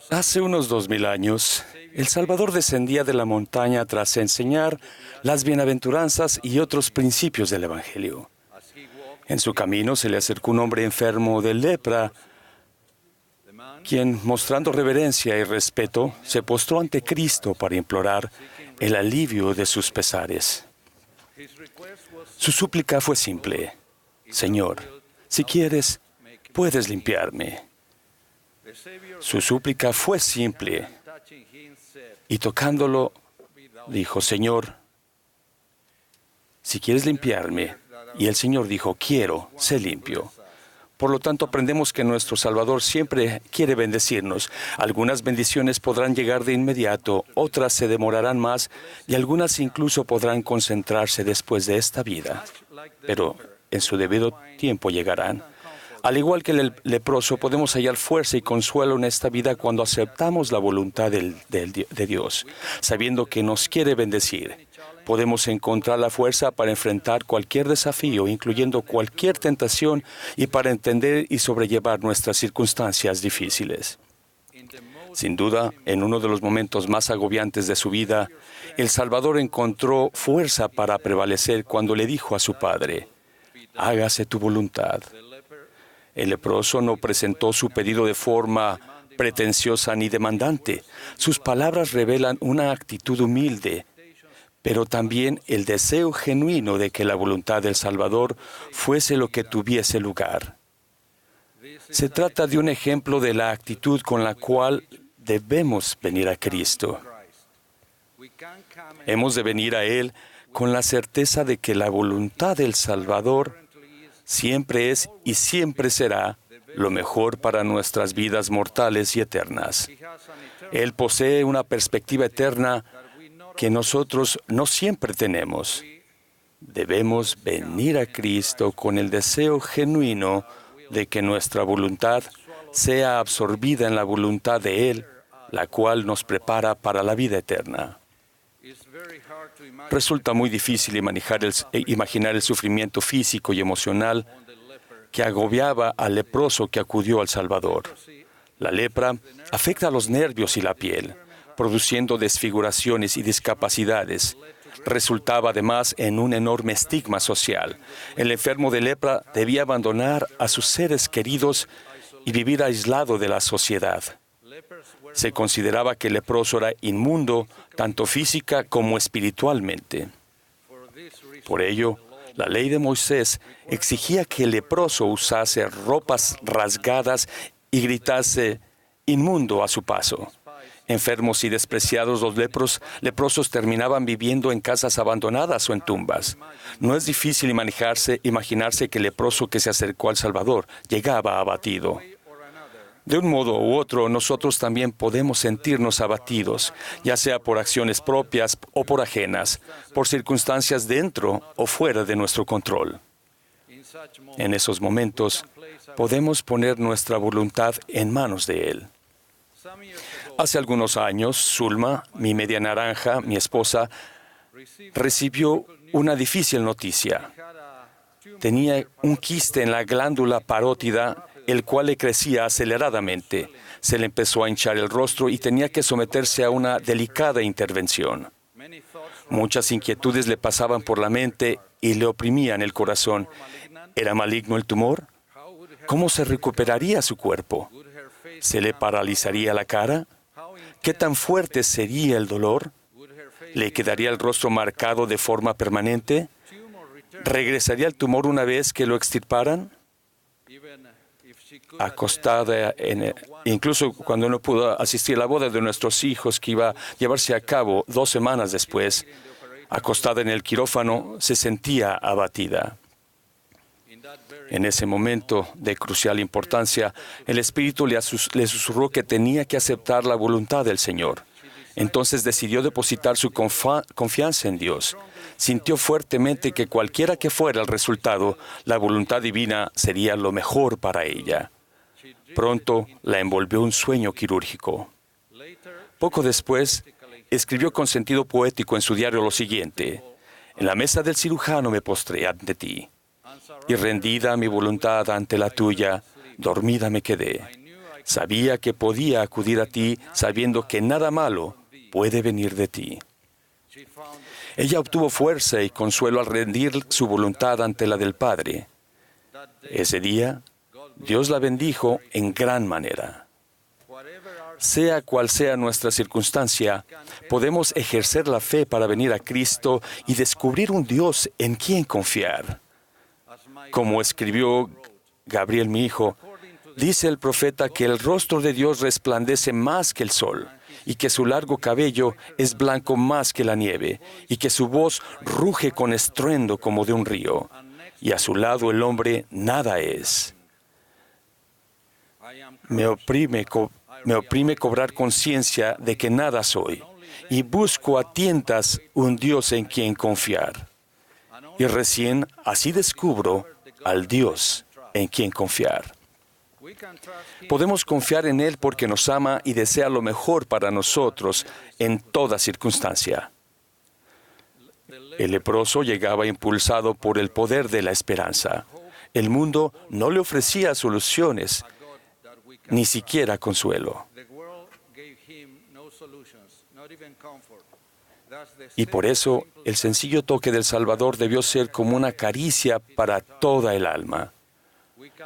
Hace unos 2000 años, el Salvador descendía de la montaña tras enseñar las bienaventuranzas y otros principios del Evangelio. En su camino se le acercó un hombre enfermo de lepra, quien, mostrando reverencia y respeto, se postró ante Cristo para implorar el alivio de sus pesares. Su súplica fue simple: Señor, si quieres, puedes limpiarme. Su súplica fue simple, y tocándolo, dijo: Señor, si quieres limpiarme. Y el Señor dijo: quiero, sé limpio. Por lo tanto, aprendemos que nuestro Salvador siempre quiere bendecirnos. Algunas bendiciones podrán llegar de inmediato, otras se demorarán más, y algunas incluso podrán concentrarse después de esta vida. Pero en su debido tiempo llegarán. Al igual que el leproso, podemos hallar fuerza y consuelo en esta vida cuando aceptamos la voluntad de Dios, sabiendo que nos quiere bendecir. Podemos encontrar la fuerza para enfrentar cualquier desafío, incluyendo cualquier tentación, y para entender y sobrellevar nuestras circunstancias difíciles. Sin duda, en uno de los momentos más agobiantes de su vida, el Salvador encontró fuerza para prevalecer cuando le dijo a su Padre: hágase tu voluntad. El leproso no presentó su pedido de forma pretenciosa ni demandante. Sus palabras revelan una actitud humilde, pero también el deseo genuino de que la voluntad del Salvador fuese lo que tuviese lugar. Se trata de un ejemplo de la actitud con la cual debemos venir a Cristo. Hemos de venir a Él con la certeza de que la voluntad del Salvador siempre es y siempre será lo mejor para nuestras vidas mortales y eternas. Él posee una perspectiva eterna que nosotros no siempre tenemos. Debemos venir a Cristo con el deseo genuino de que nuestra voluntad sea absorbida en la voluntad de Él, la cual nos prepara para la vida eterna. Resulta muy difícil imaginar el sufrimiento físico y emocional que agobiaba al leproso que acudió al Salvador. La lepra afecta a los nervios y la piel, produciendo desfiguraciones y discapacidades. Resultaba además en un enorme estigma social. El enfermo de lepra debía abandonar a sus seres queridos y vivir aislado de la sociedad. Se consideraba que el leproso era inmundo, tanto física como espiritualmente. Por ello, la ley de Moisés exigía que el leproso usase ropas rasgadas y gritase inmundo a su paso. Enfermos y despreciados, los leprosos terminaban viviendo en casas abandonadas o en tumbas. No es difícil imaginarse que el leproso que se acercó al Salvador llegaba abatido. De un modo u otro, nosotros también podemos sentirnos abatidos, ya sea por acciones propias o por ajenas, por circunstancias dentro o fuera de nuestro control. En esos momentos, podemos poner nuestra voluntad en manos de Él. Hace algunos años, Zulma, mi media naranja, mi esposa, recibió una difícil noticia. Tenía un quiste en la glándula parótida, el cual le crecía aceleradamente. Se le empezó a hinchar el rostro y tenía que someterse a una delicada intervención. Muchas inquietudes le pasaban por la mente y le oprimían el corazón. ¿Era maligno el tumor? ¿Cómo se recuperaría su cuerpo? ¿Se le paralizaría la cara? ¿Qué tan fuerte sería el dolor? ¿Le quedaría el rostro marcado de forma permanente? ¿Regresaría el tumor una vez que lo extirparan? Acostada, incluso cuando no pudo asistir a la boda de nuestros hijos, que iba a llevarse a cabo 2 semanas después, acostada en el quirófano, se sentía abatida. En ese momento de crucial importancia, el Espíritu le susurró que tenía que aceptar la voluntad del Señor. Entonces decidió depositar su confianza en Dios. Sintió fuertemente que cualquiera que fuera el resultado, la voluntad divina sería lo mejor para ella. Pronto la envolvió un sueño quirúrgico. Poco después, escribió con sentido poético en su diario lo siguiente: «En la mesa del cirujano me postré ante ti, y rendida mi voluntad ante la tuya, dormida me quedé. Sabía que podía acudir a ti, sabiendo que nada malo puede venir de ti». Ella obtuvo fuerza y consuelo al rendir su voluntad ante la del Padre. Ese día, Dios la bendijo en gran manera. Sea cual sea nuestra circunstancia, podemos ejercer la fe para venir a Cristo y descubrir un Dios en quien confiar. Como escribió Gabriel, mi hijo, dice el profeta que el rostro de Dios resplandece más que el sol, y que su largo cabello es blanco más que la nieve, y que su voz ruge con estruendo como de un río, y a su lado el hombre nada es. Me oprime cobrar conciencia de que nada soy, y busco a tientas un Dios en quien confiar. Y recién así descubro al Dios en quien confiar. Podemos confiar en Él porque nos ama y desea lo mejor para nosotros en toda circunstancia. El leproso llegaba impulsado por el poder de la esperanza. El mundo no le ofrecía soluciones, ni siquiera consuelo. Y por eso, el sencillo toque del Salvador debió ser como una caricia para toda el alma.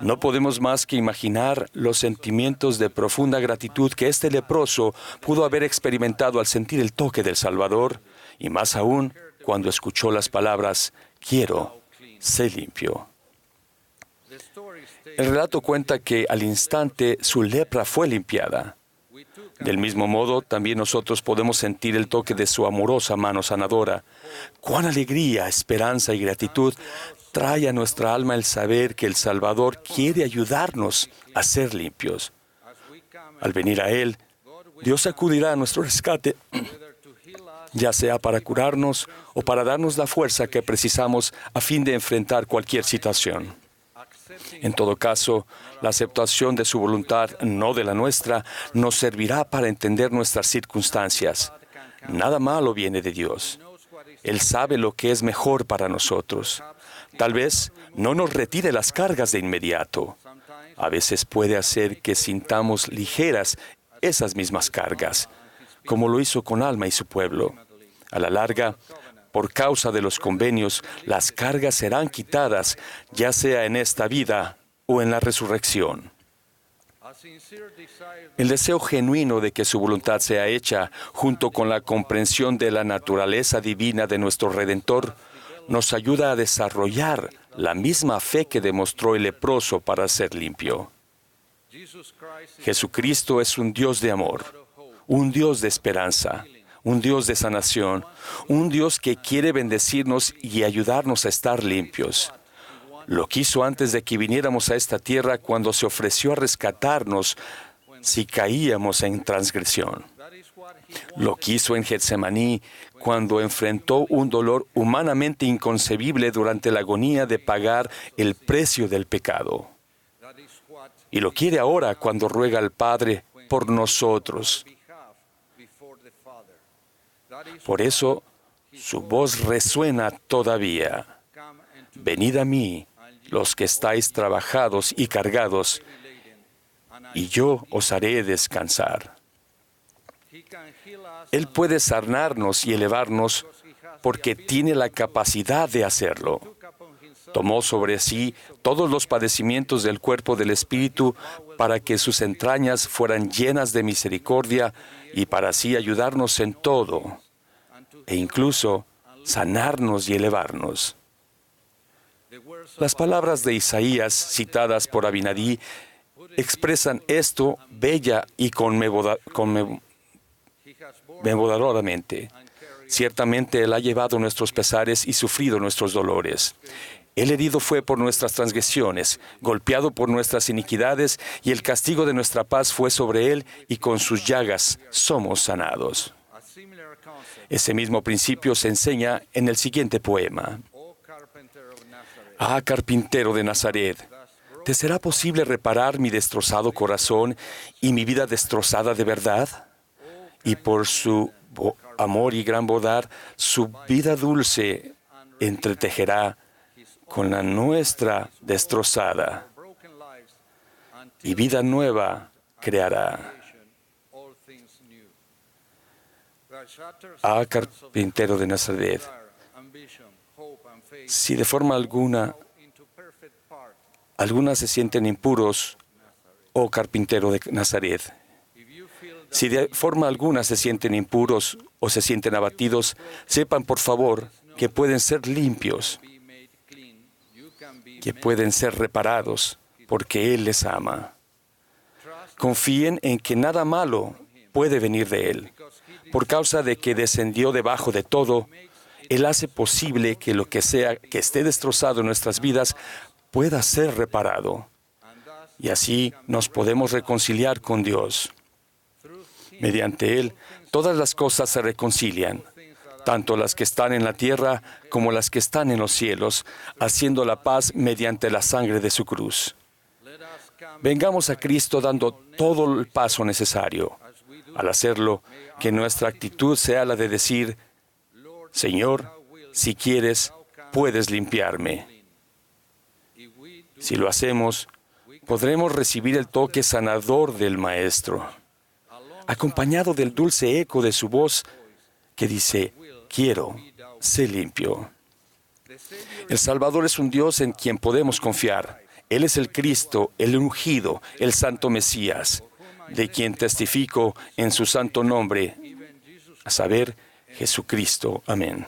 No podemos más que imaginar los sentimientos de profunda gratitud que este leproso pudo haber experimentado al sentir el toque del Salvador, y más aún cuando escuchó las palabras: «Quiero, sé limpio». El relato cuenta que al instante su lepra fue limpiada. Del mismo modo, también nosotros podemos sentir el toque de su amorosa mano sanadora. ¡Cuán alegría, esperanza y gratitud trae a nuestra alma el saber que el Salvador quiere ayudarnos a ser limpios! Al venir a Él, Dios acudirá a nuestro rescate, ya sea para curarnos o para darnos la fuerza que precisamos a fin de enfrentar cualquier situación. En todo caso, la aceptación de su voluntad, no de la nuestra, nos servirá para entender nuestras circunstancias. Nada malo viene de Dios. Él sabe lo que es mejor para nosotros. Tal vez no nos retire las cargas de inmediato. A veces puede hacer que sintamos ligeras esas mismas cargas, como lo hizo con Alma y su pueblo. A la larga, por causa de los convenios, las cargas serán quitadas, ya sea en esta vida o en la resurrección. El deseo genuino de que su voluntad sea hecha, junto con la comprensión de la naturaleza divina de nuestro Redentor, nos ayuda a desarrollar la misma fe que demostró el leproso para ser limpio. Jesucristo es un Dios de amor, un Dios de esperanza, un Dios de sanación, un Dios que quiere bendecirnos y ayudarnos a estar limpios. Lo quiso antes de que viniéramos a esta tierra cuando se ofreció a rescatarnos si caíamos en transgresión. Lo quiso en Getsemaní cuando enfrentó un dolor humanamente inconcebible durante la agonía de pagar el precio del pecado. Y lo quiere ahora cuando ruega al Padre por nosotros. Por eso, su voz resuena todavía. Venid a mí, los que estáis trabajados y cargados, y yo os haré descansar. Él puede sanarnos y elevarnos porque tiene la capacidad de hacerlo. Tomó sobre sí todos los padecimientos del cuerpo del Espíritu para que sus entrañas fueran llenas de misericordia y para así ayudarnos en todo, e incluso sanarnos y elevarnos. Las palabras de Isaías citadas por Abinadí expresan esto bella y conmovedoramente. Ciertamente Él ha llevado nuestros pesares y sufrido nuestros dolores. Él herido fue por nuestras transgresiones, golpeado por nuestras iniquidades, y el castigo de nuestra paz fue sobre Él, y con sus llagas somos sanados. Ese mismo principio se enseña en el siguiente poema. Ah, carpintero de Nazaret, ¿te será posible reparar mi destrozado corazón y mi vida destrozada de verdad? Y por su amor y gran bondad, su vida dulce entretejerá con la nuestra destrozada, y vida nueva creará. Ah, carpintero de Nazaret, si de forma algunas se sienten impuros, oh carpintero de Nazaret, si de forma alguna se sienten impuros o se sienten abatidos, sepan por favor que pueden ser limpios, que pueden ser reparados, porque Él les ama. Confíen en que nada malo puede venir de Él. Por causa de que descendió debajo de todo, Él hace posible que lo que sea que esté destrozado en nuestras vidas pueda ser reparado. Y así nos podemos reconciliar con Dios. Mediante Él, todas las cosas se reconcilian, tanto las que están en la tierra como las que están en los cielos, haciendo la paz mediante la sangre de su cruz. Vengamos a Cristo dando todo el paso necesario. Al hacerlo, que nuestra actitud sea la de decir, Señor, si quieres, puedes limpiarme. Si lo hacemos, podremos recibir el toque sanador del Maestro, acompañado del dulce eco de su voz que dice, quiero, sé limpio. El Salvador es un Dios en quien podemos confiar. Él es el Cristo, el ungido, el Santo Mesías, de quien testifico en su santo nombre, a saber, Jesucristo. Amén.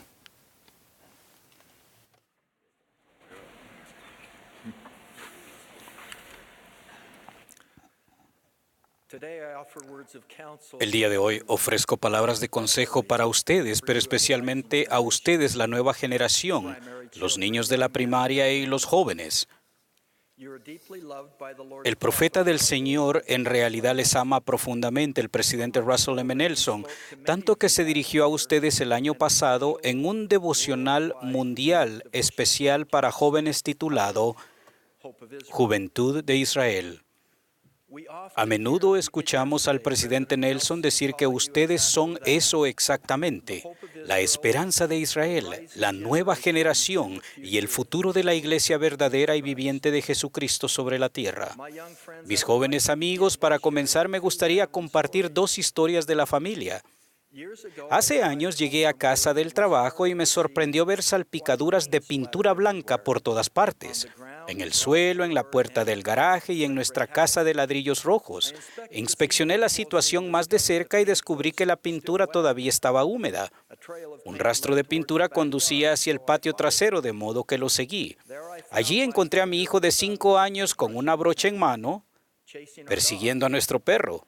El día de hoy ofrezco palabras de consejo para ustedes, pero especialmente a ustedes, la nueva generación, los niños de la primaria y los jóvenes. El profeta del Señor en realidad les ama profundamente, el presidente Russell M. Nelson, tanto que se dirigió a ustedes el año pasado en un devocional mundial especial para jóvenes titulado Juventud de Israel. A menudo escuchamos al presidente Nelson decir que ustedes son eso exactamente, la esperanza de Israel, la nueva generación y el futuro de la iglesia verdadera y viviente de Jesucristo sobre la tierra. Mis jóvenes amigos, para comenzar me gustaría compartir 2 historias de la familia. Hace años llegué a casa del trabajo y me sorprendió ver salpicaduras de pintura blanca por todas partes. En el suelo, en la puerta del garaje y en nuestra casa de ladrillos rojos. Inspeccioné la situación más de cerca y descubrí que la pintura todavía estaba húmeda. Un rastro de pintura conducía hacia el patio trasero, de modo que lo seguí. Allí encontré a mi hijo de 5 años con una brocha en mano, persiguiendo a nuestro perro.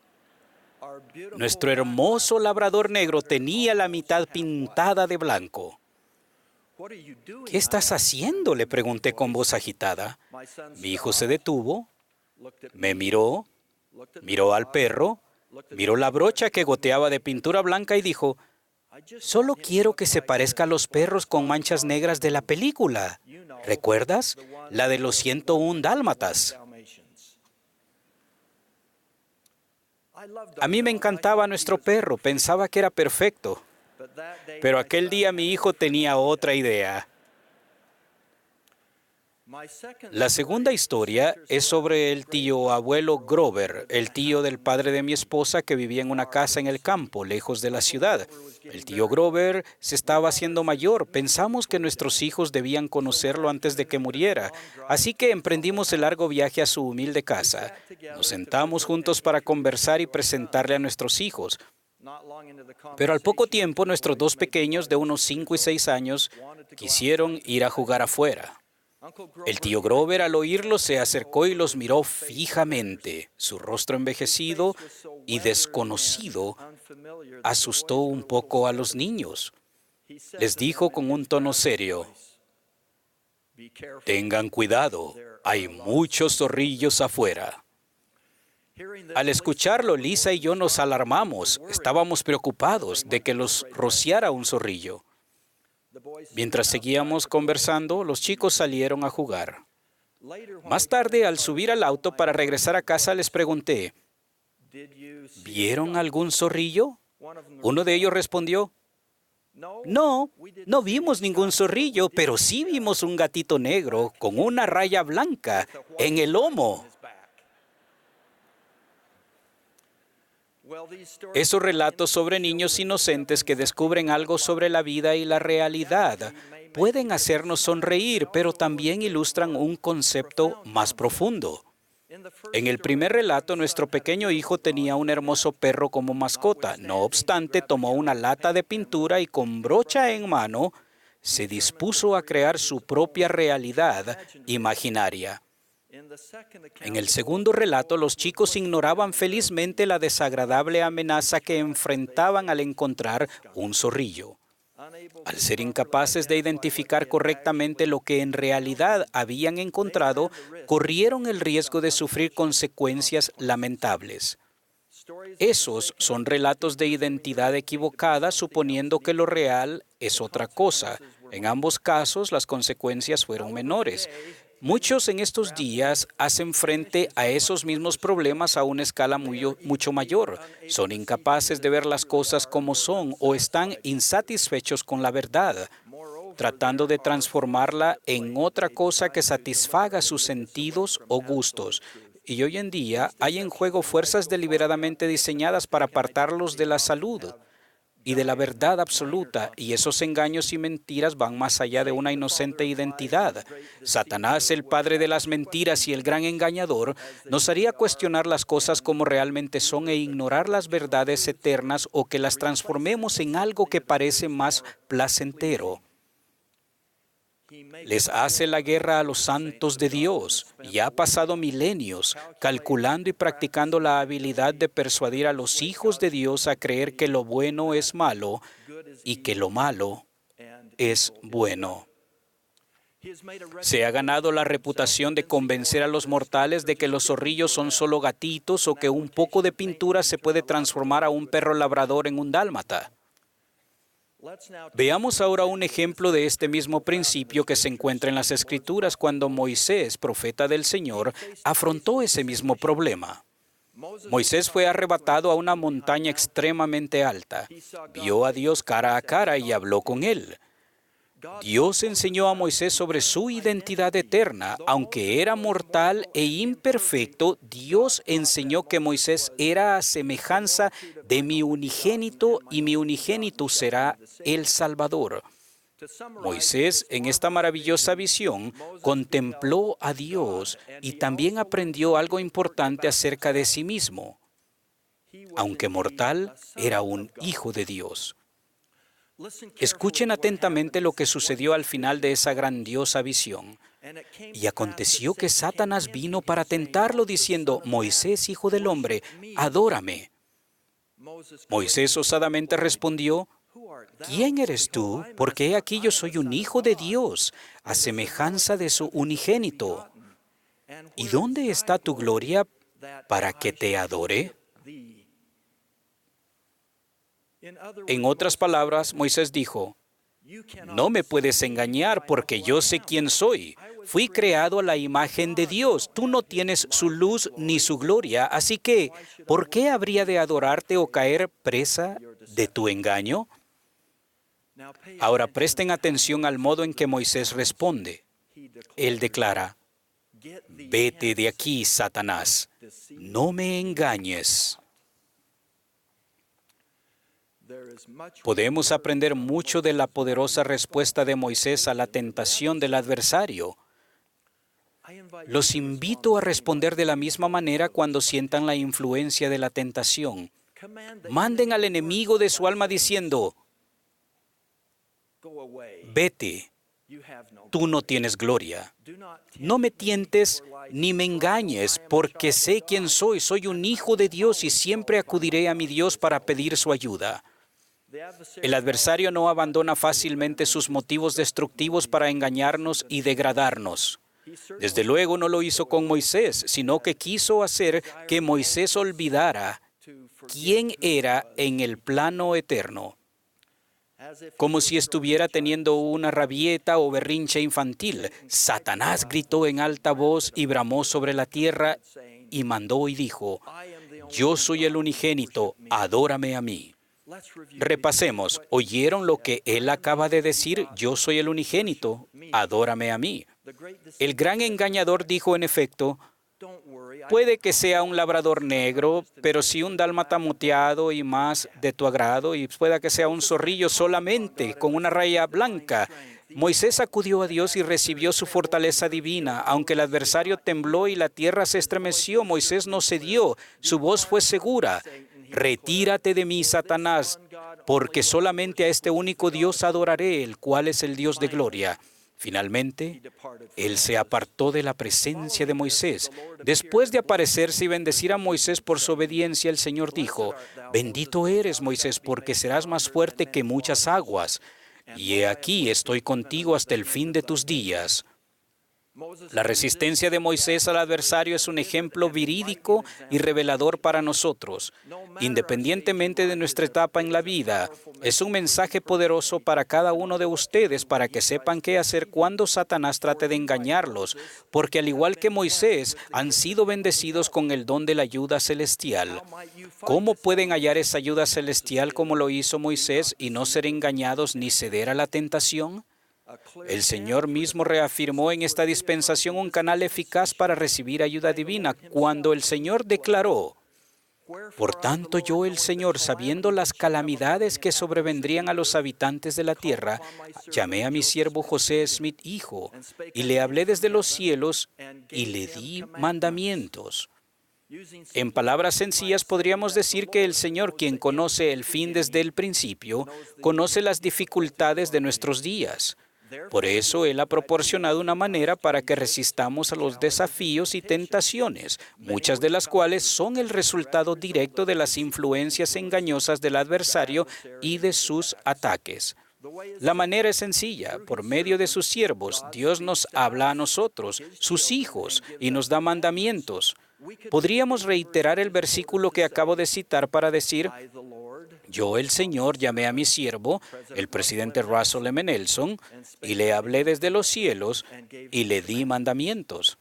Nuestro hermoso labrador negro tenía la mitad pintada de blanco. ¿Qué estás haciendo?, le pregunté con voz agitada. Mi hijo se detuvo, me miró al perro, miró la brocha que goteaba de pintura blanca y dijo: solo quiero que se parezca a los perros con manchas negras de la película. ¿Recuerdas? La de los 101 dálmatas. A mí me encantaba nuestro perro, pensaba que era perfecto. Pero aquel día mi hijo tenía otra idea. La segunda historia es sobre el tío abuelo Grover, el tío del padre de mi esposa que vivía en una casa en el campo, lejos de la ciudad. El tío Grover se estaba haciendo mayor. Pensamos que nuestros hijos debían conocerlo antes de que muriera. Así que emprendimos el largo viaje a su humilde casa. Nos sentamos juntos para conversar y presentarle a nuestros hijos. Pero al poco tiempo, nuestros 2 pequeños de unos 5 y 6 años quisieron ir a jugar afuera. El tío Grover, al oírlo, se acercó y los miró fijamente. Su rostro envejecido y desconocido asustó un poco a los niños. Les dijo con un tono serio: tengan cuidado, hay muchos zorrillos afuera. Al escucharlo, Lisa y yo nos alarmamos. Estábamos preocupados de que los rociara un zorrillo. Mientras seguíamos conversando, los chicos salieron a jugar. Más tarde, al subir al auto para regresar a casa, les pregunté: ¿vieron algún zorrillo? Uno de ellos respondió: no vimos ningún zorrillo, pero sí vimos un gatito negro con una raya blanca en el lomo. Esos relatos sobre niños inocentes que descubren algo sobre la vida y la realidad pueden hacernos sonreír, pero también ilustran un concepto más profundo. En el primer relato, nuestro pequeño hijo tenía un hermoso perro como mascota. No obstante, tomó una lata de pintura y con brocha en mano, se dispuso a crear su propia realidad imaginaria. En el segundo relato, los chicos ignoraban felizmente la desagradable amenaza que enfrentaban al encontrar un zorrillo. Al ser incapaces de identificar correctamente lo que en realidad habían encontrado, corrieron el riesgo de sufrir consecuencias lamentables. Esos son relatos de identidad equivocada, suponiendo que lo real es otra cosa. En ambos casos, las consecuencias fueron menores. Muchos en estos días hacen frente a esos mismos problemas a una escala mucho mayor. Son incapaces de ver las cosas como son o están insatisfechos con la verdad, tratando de transformarla en otra cosa que satisfaga sus sentidos o gustos. Y hoy en día hay en juego fuerzas deliberadamente diseñadas para apartarlos de la salud y de la verdad absoluta, y esos engaños y mentiras van más allá de una inocente identidad. Satanás, el padre de las mentiras y el gran engañador, nos haría cuestionar las cosas como realmente son e ignorar las verdades eternas o que las transformemos en algo que parece más placentero. Les hace la guerra a los santos de Dios y ha pasado milenios calculando y practicando la habilidad de persuadir a los hijos de Dios a creer que lo bueno es malo y que lo malo es bueno. Se ha ganado la reputación de convencer a los mortales de que los zorrillos son solo gatitos o que un poco de pintura se puede transformar a un perro labrador en un dálmata. Veamos ahora un ejemplo de este mismo principio que se encuentra en las Escrituras cuando Moisés, profeta del Señor, afrontó ese mismo problema. Moisés fue arrebatado a una montaña extremadamente alta. Vio a Dios cara a cara y habló con él. Dios enseñó a Moisés sobre su identidad eterna. Aunque era mortal e imperfecto, Dios enseñó que Moisés era a semejanza de mi unigénito y mi unigénito será el Salvador. Moisés, en esta maravillosa visión, contempló a Dios y también aprendió algo importante acerca de sí mismo. Aunque mortal, era un hijo de Dios. Escuchen atentamente lo que sucedió al final de esa grandiosa visión. Y aconteció que Satanás vino para tentarlo diciendo, Moisés, hijo del hombre, adórame. Moisés osadamente respondió, ¿quién eres tú? Porque he aquí yo soy un hijo de Dios, a semejanza de su unigénito. ¿Y dónde está tu gloria para que te adore? En otras palabras, Moisés dijo, no me puedes engañar porque yo sé quién soy. Fui creado a la imagen de Dios. Tú no tienes su luz ni su gloria, así que, ¿por qué habría de adorarte o caer presa de tu engaño? Ahora presten atención al modo en que Moisés responde. Él declara, vete de aquí, Satanás, no me engañes. Podemos aprender mucho de la poderosa respuesta de Moisés a la tentación del adversario. Los invito a responder de la misma manera cuando sientan la influencia de la tentación. Manden al enemigo de su alma diciendo, vete, tú no tienes gloria. No me tientes ni me engañes, porque sé quién soy. Soy un hijo de Dios y siempre acudiré a mi Dios para pedir su ayuda. El adversario no abandona fácilmente sus motivos destructivos para engañarnos y degradarnos. Desde luego no lo hizo con Moisés, sino que quiso hacer que Moisés olvidara quién era en el plano eterno. Como si estuviera teniendo una rabieta o berrinche infantil, Satanás gritó en alta voz y bramó sobre la tierra y mandó y dijo, yo soy el unigénito, adórame a mí. Repasemos, ¿oyeron lo que él acaba de decir? Yo soy el unigénito, adórame a mí. El gran engañador dijo en efecto, puede que sea un labrador negro, pero si un dálmata moteado y más de tu agrado, y pueda que sea un zorrillo solamente con una raya blanca. Moisés acudió a Dios y recibió su fortaleza divina. Aunque el adversario tembló y la tierra se estremeció, Moisés no cedió, su voz fue segura. Retírate de mí, Satanás, porque solamente a este único Dios adoraré, el cual es el Dios de gloria. Finalmente, él se apartó de la presencia de Moisés. Después de aparecerse y bendecir a Moisés por su obediencia, el Señor dijo, bendito eres, Moisés, porque serás más fuerte que muchas aguas. Y he aquí, estoy contigo hasta el fin de tus días. La resistencia de Moisés al adversario es un ejemplo verídico y revelador para nosotros. Independientemente de nuestra etapa en la vida, es un mensaje poderoso para cada uno de ustedes para que sepan qué hacer cuando Satanás trate de engañarlos, porque al igual que Moisés, han sido bendecidos con el don de la ayuda celestial. ¿Cómo pueden hallar esa ayuda celestial como lo hizo Moisés y no ser engañados ni ceder a la tentación? El Señor mismo reafirmó en esta dispensación un canal eficaz para recibir ayuda divina cuando el Señor declaró, por tanto yo el Señor, sabiendo las calamidades que sobrevendrían a los habitantes de la tierra, llamé a mi siervo José Smith, hijo, y le hablé desde los cielos y le di mandamientos. En palabras sencillas podríamos decir que el Señor, quien conoce el fin desde el principio, conoce las dificultades de nuestros días. Por eso Él ha proporcionado una manera para que resistamos a los desafíos y tentaciones, muchas de las cuales son el resultado directo de las influencias engañosas del adversario y de sus ataques. La manera es sencilla. Por medio de sus siervos, Dios nos habla a nosotros, sus hijos, y nos da mandamientos. Podríamos reiterar el versículo que acabo de citar para decir: yo, el Señor, llamé a mi siervo, el presidente Russell M. Nelson, y le hablé desde los cielos y le di mandamientos.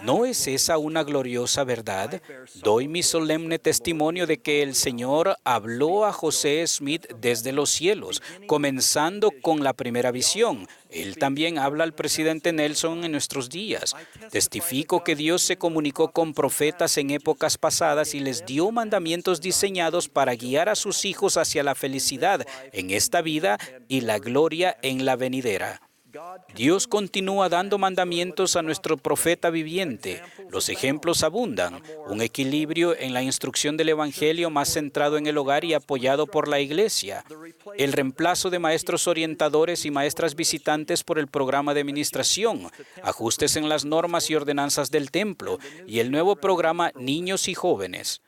¿No es esa una gloriosa verdad? Doy mi solemne testimonio de que el Señor habló a José Smith desde los cielos, comenzando con la primera visión. Él también habla al presidente Nelson en nuestros días. Testifico que Dios se comunicó con profetas en épocas pasadas y les dio mandamientos diseñados para guiar a sus hijos hacia la felicidad en esta vida y la gloria en la venidera. Dios continúa dando mandamientos a nuestro profeta viviente. Los ejemplos abundan. Un equilibrio en la instrucción del Evangelio más centrado en el hogar y apoyado por la Iglesia. El reemplazo de maestros orientadores y maestras visitantes por el programa de administración. Ajustes en las normas y ordenanzas del templo. Y el nuevo programa Niños y Jóvenes.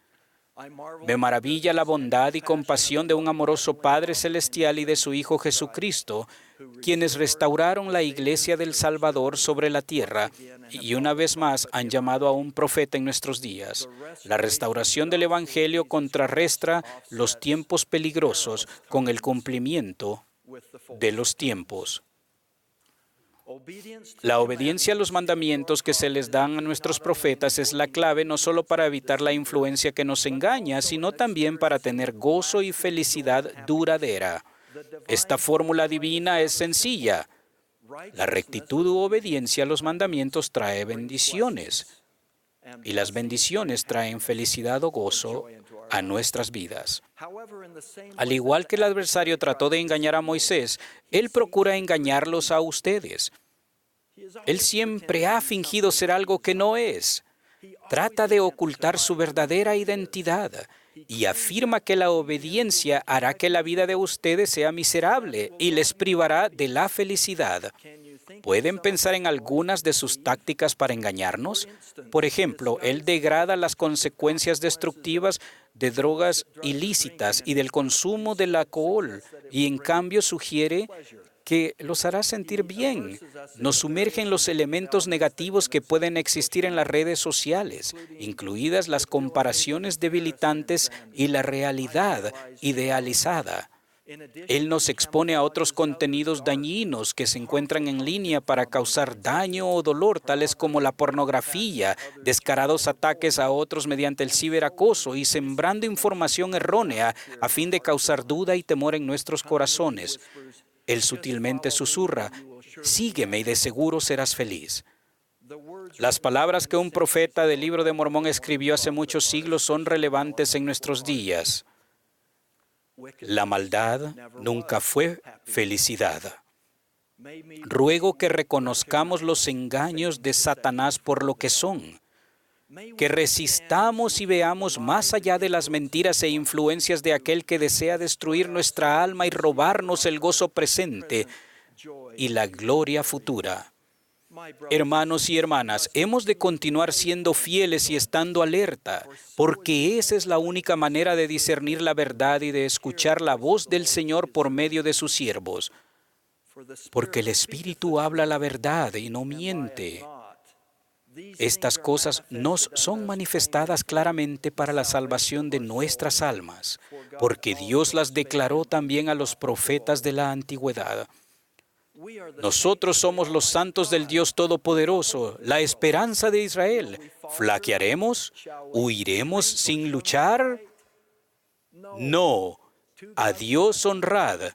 Me maravilla la bondad y compasión de un amoroso Padre Celestial y de su Hijo Jesucristo, quienes restauraron la Iglesia del Salvador sobre la tierra y una vez más han llamado a un profeta en nuestros días. La restauración del Evangelio contrarresta los tiempos peligrosos con el cumplimiento de los tiempos. La obediencia a los mandamientos que se les dan a nuestros profetas es la clave no solo para evitar la influencia que nos engaña, sino también para tener gozo y felicidad duradera. Esta fórmula divina es sencilla. La rectitud u obediencia a los mandamientos trae bendiciones, y las bendiciones traen felicidad o gozo a nuestras vidas. Al igual que el adversario trató de engañar a Moisés, él procura engañarlos a ustedes. Él siempre ha fingido ser algo que no es. Trata de ocultar su verdadera identidad y afirma que la obediencia hará que la vida de ustedes sea miserable y les privará de la felicidad. ¿Pueden pensar en algunas de sus tácticas para engañarnos? Por ejemplo, él degrada las consecuencias destructivas de drogas ilícitas y del consumo del alcohol y en cambio sugiere que los hará sentir bien. Nos sumerge en los elementos negativos que pueden existir en las redes sociales, incluidas las comparaciones debilitantes y la realidad idealizada. Él nos expone a otros contenidos dañinos que se encuentran en línea para causar daño o dolor, tales como la pornografía, descarados ataques a otros mediante el ciberacoso y sembrando información errónea a fin de causar duda y temor en nuestros corazones. Él sutilmente susurra: sígueme y de seguro serás feliz. Las palabras que un profeta del Libro de Mormón escribió hace muchos siglos son relevantes en nuestros días. La maldad nunca fue felicidad. Ruego que reconozcamos los engaños de Satanás por lo que son, que resistamos y veamos más allá de las mentiras e influencias de aquel que desea destruir nuestra alma y robarnos el gozo presente y la gloria futura. Hermanos y hermanas, hemos de continuar siendo fieles y estando alerta, porque esa es la única manera de discernir la verdad y de escuchar la voz del Señor por medio de sus siervos. Porque el Espíritu habla la verdad y no miente. Estas cosas nos son manifestadas claramente para la salvación de nuestras almas, porque Dios las declaró también a los profetas de la antigüedad. Nosotros somos los santos del Dios Todopoderoso, la esperanza de Israel. ¿Flaquearemos? ¿Huiremos sin luchar? No. A Dios honrad,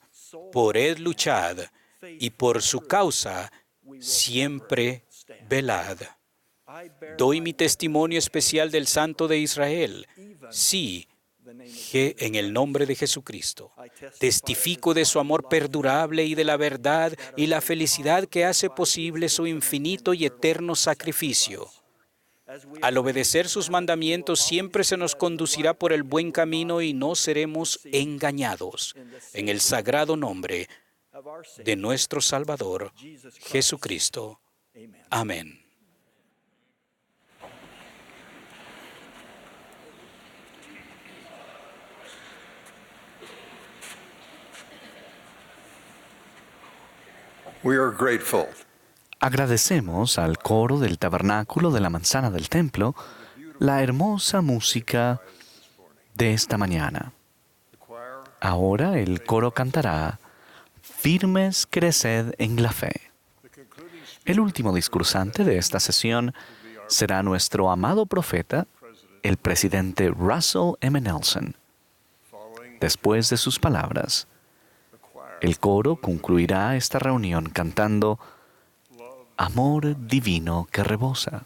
por Él luchad, y por su causa siempre velad. Doy mi testimonio especial del Santo de Israel. Sí, en el nombre de Jesucristo. Testifico de su amor perdurable y de la verdad y la felicidad que hace posible su infinito y eterno sacrificio. Al obedecer sus mandamientos siempre se nos conducirá por el buen camino y no seremos engañados. En el sagrado nombre de nuestro Salvador, Jesucristo. Amén. We are grateful Agradecemos al coro del tabernáculo de la manzana del templo la hermosa música de esta mañana. Ahora el coro cantará Firmes creced en la fe. El último discursante de esta sesión será nuestro amado profeta, el presidente Russell M. Nelson. Después de sus palabras, el coro concluirá esta reunión cantando Amor divino que rebosa.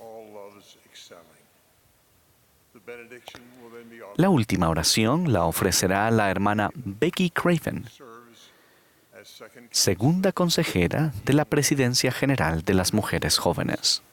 La última oración la ofrecerá la hermana Becky Craven, segunda consejera de la Presidencia General de las Mujeres Jóvenes.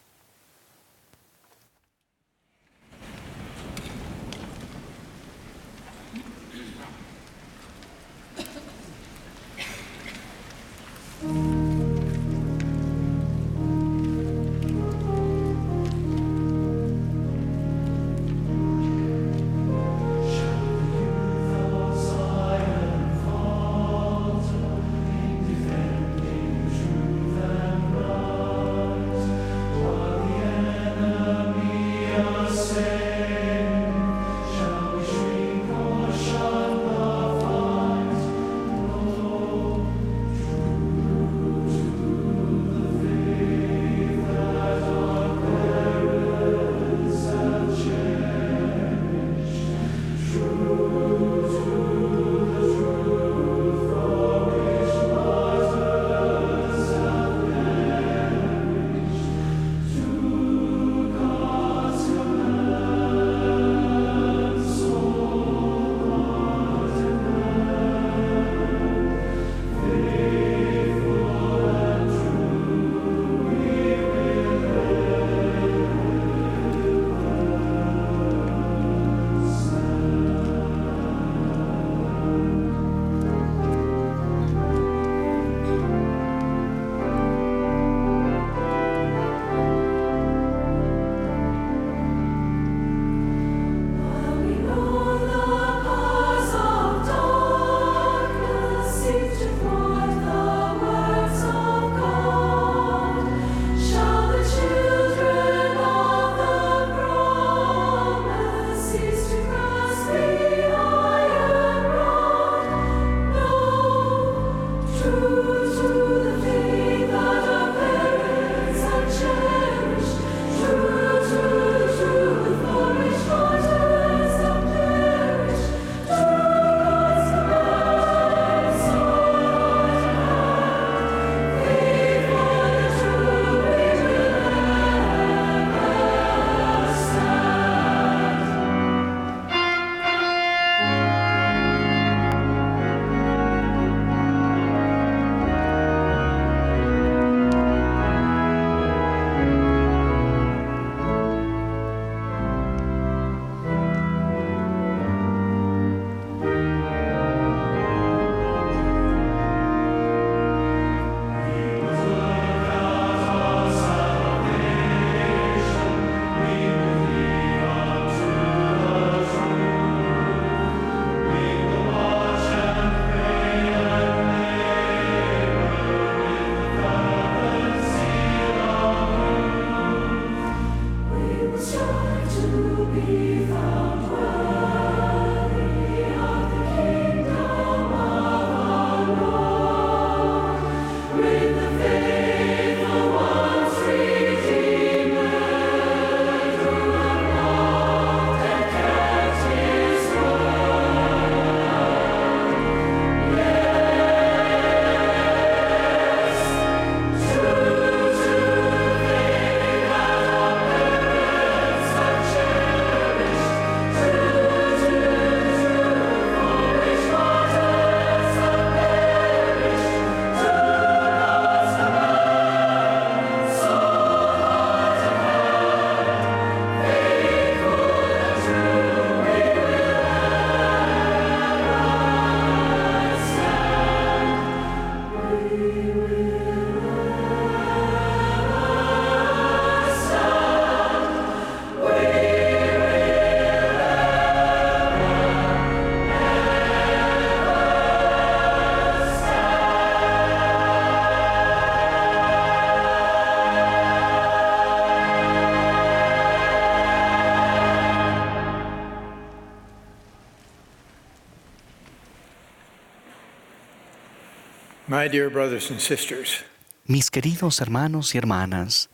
My dear brothers and sisters, Mis queridos hermanos y hermanas,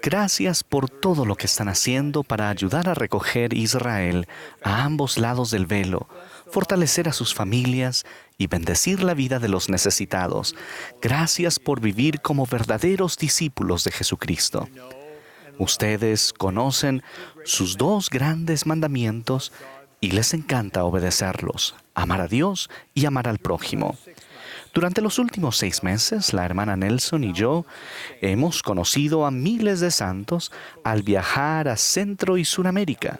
gracias por todo lo que están haciendo para ayudar a recoger Israel a ambos lados del velo, fortalecer a sus familias y bendecir la vida de los necesitados. Gracias por vivir como verdaderos discípulos de Jesucristo. Ustedes conocen sus 2 grandes mandamientos y les encanta obedecerlos: amar a Dios y amar al prójimo. Durante los últimos 6 meses, la hermana Nelson y yo hemos conocido a miles de santos al viajar a Centro y Suramérica,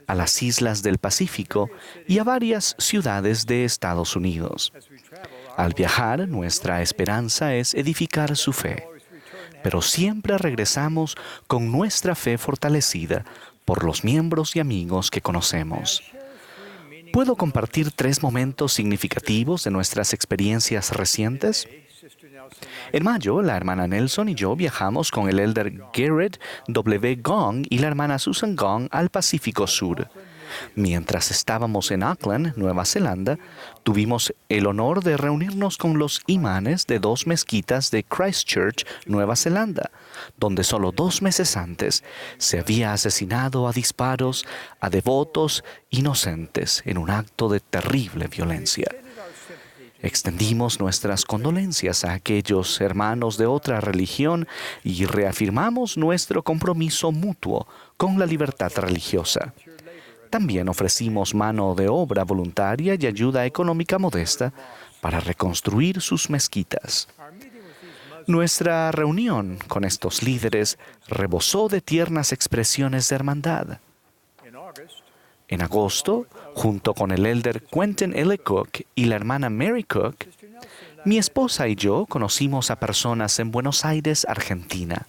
a las islas del Pacífico y a varias ciudades de Estados Unidos. Al viajar, nuestra esperanza es edificar su fe, pero siempre regresamos con nuestra fe fortalecida por los miembros y amigos que conocemos. ¿Puedo compartir 3 momentos significativos de nuestras experiencias recientes? En mayo, la hermana Nelson y yo viajamos con el elder Garrett W. Gong y la hermana Susan Gong al Pacífico Sur. Mientras estábamos en Auckland, Nueva Zelanda, tuvimos el honor de reunirnos con los imanes de 2 mezquitas de Christchurch, Nueva Zelanda, donde solo 2 meses antes se había asesinado a disparos a devotos inocentes en un acto de terrible violencia. Extendimos nuestras condolencias a aquellos hermanos de otra religión y reafirmamos nuestro compromiso mutuo con la libertad religiosa. También ofrecimos mano de obra voluntaria y ayuda económica modesta para reconstruir sus mezquitas. Nuestra reunión con estos líderes rebosó de tiernas expresiones de hermandad. En agosto, junto con el elder Quentin L. Cook y la hermana Mary Cook, mi esposa y yo conocimos a personas en Buenos Aires, Argentina.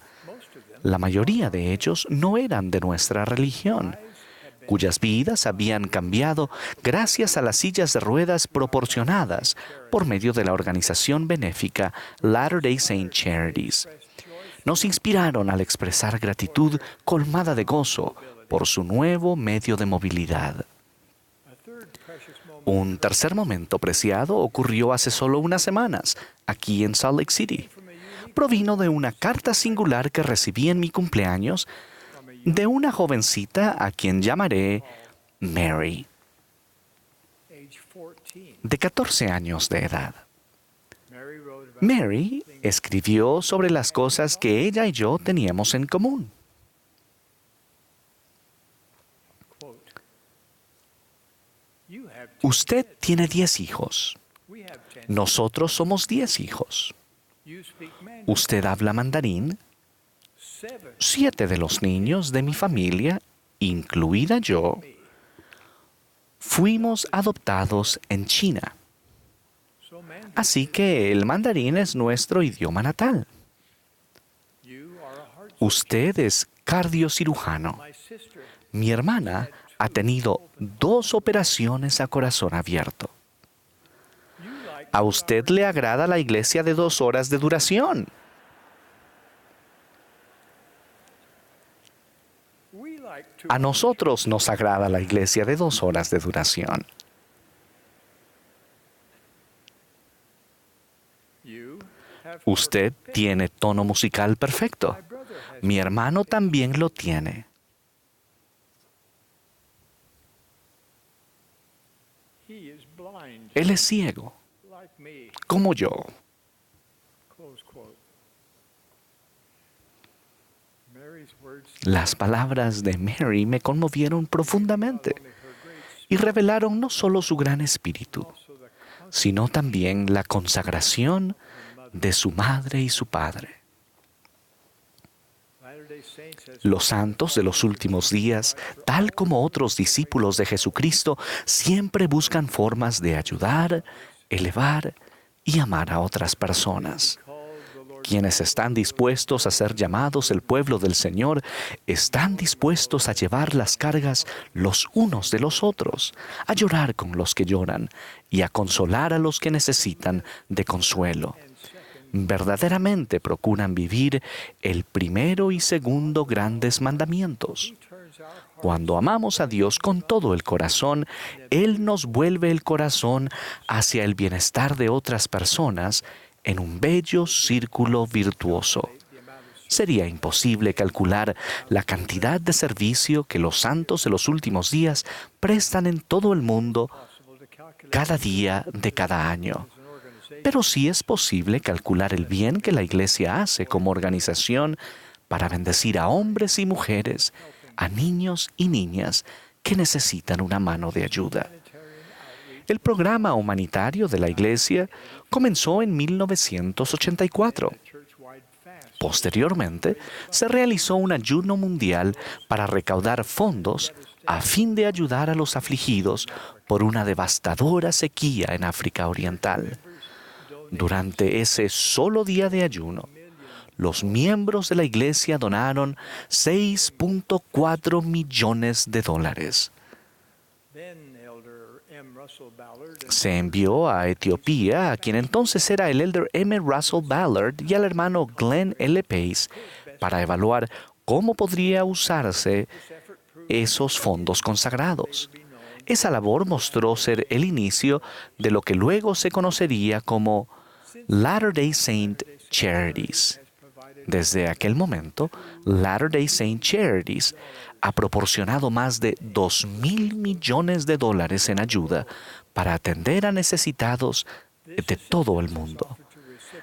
La mayoría de ellos no eran de nuestra religión, cuyas vidas habían cambiado gracias a las sillas de ruedas proporcionadas por medio de la organización benéfica Latter-day Saint Charities. Nos inspiraron al expresar gratitud colmada de gozo por su nuevo medio de movilidad. Un tercer momento preciado ocurrió hace solo unas semanas, aquí en Salt Lake City. Provino de una carta singular que recibí en mi cumpleaños de una jovencita a quien llamaré Mary, de 14 años de edad. Mary escribió sobre las cosas que ella y yo teníamos en común. Usted tiene 10 hijos. Nosotros somos 10 hijos. Usted habla mandarín. 7 de los niños de mi familia, incluida yo, fuimos adoptados en China. Así que el mandarín es nuestro idioma natal. Usted es cardiocirujano. Mi hermana ha tenido 2 operaciones a corazón abierto. A usted le agrada la iglesia de 2 horas de duración. A nosotros nos agrada la iglesia de 2 horas de duración. Usted tiene tono musical perfecto. Mi hermano también lo tiene. Él es ciego, como yo. Las palabras de Mary me conmovieron profundamente y revelaron no solo su gran espíritu, sino también la consagración de su madre y su padre. Los santos de los últimos días, tal como otros discípulos de Jesucristo, siempre buscan formas de ayudar, elevar y amar a otras personas. Quienes están dispuestos a ser llamados el pueblo del Señor, están dispuestos a llevar las cargas los unos de los otros, a llorar con los que lloran y a consolar a los que necesitan de consuelo. Verdaderamente procuran vivir el primero y segundo grandes mandamientos. Cuando amamos a Dios con todo el corazón, Él nos vuelve el corazón hacia el bienestar de otras personas en un bello círculo virtuoso. Sería imposible calcular la cantidad de servicio que los santos de los últimos días prestan en todo el mundo cada día de cada año. Pero sí es posible calcular el bien que la Iglesia hace como organización para bendecir a hombres y mujeres, a niños y niñas que necesitan una mano de ayuda. El programa humanitario de la Iglesia comenzó en 1984. Posteriormente, se realizó un ayuno mundial para recaudar fondos a fin de ayudar a los afligidos por una devastadora sequía en África Oriental. Durante ese solo día de ayuno, los miembros de la Iglesia donaron $6.4 millones. Se envió a Etiopía a quien entonces era el elder M. Russell Ballard y al hermano Glenn L. Pace para evaluar cómo podría usarse esos fondos consagrados. Esa labor mostró ser el inicio de lo que luego se conocería como Latter-day Saint Charities. Desde aquel momento, Latter-day Saint Charities ha proporcionado más de $2,000 millones en ayuda para atender a necesitados de todo el mundo.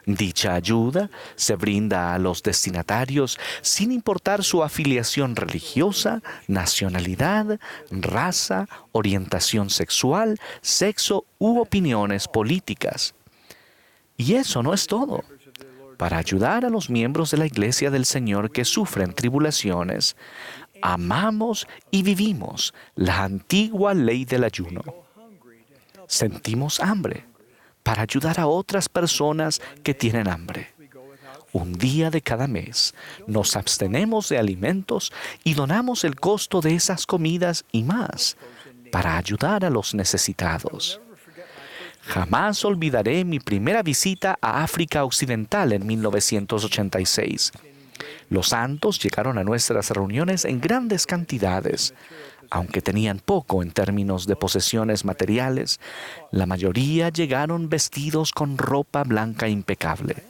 Dicha ayuda se brinda a los destinatarios sin importar su afiliación religiosa, nacionalidad, raza, orientación sexual, sexo u opiniones políticas. Y eso no es todo. Para ayudar a los miembros de la Iglesia del Señor que sufren tribulaciones, amamos y vivimos la antigua ley del ayuno. Sentimos hambre para ayudar a otras personas que tienen hambre. Un día de cada mes nos abstenemos de alimentos y donamos el costo de esas comidas y más para ayudar a los necesitados. Jamás olvidaré mi primera visita a África Occidental en 1986. Los santos llegaron a nuestras reuniones en grandes cantidades. Aunque tenían poco en términos de posesiones materiales, la mayoría llegaron vestidos con ropa blanca impecable.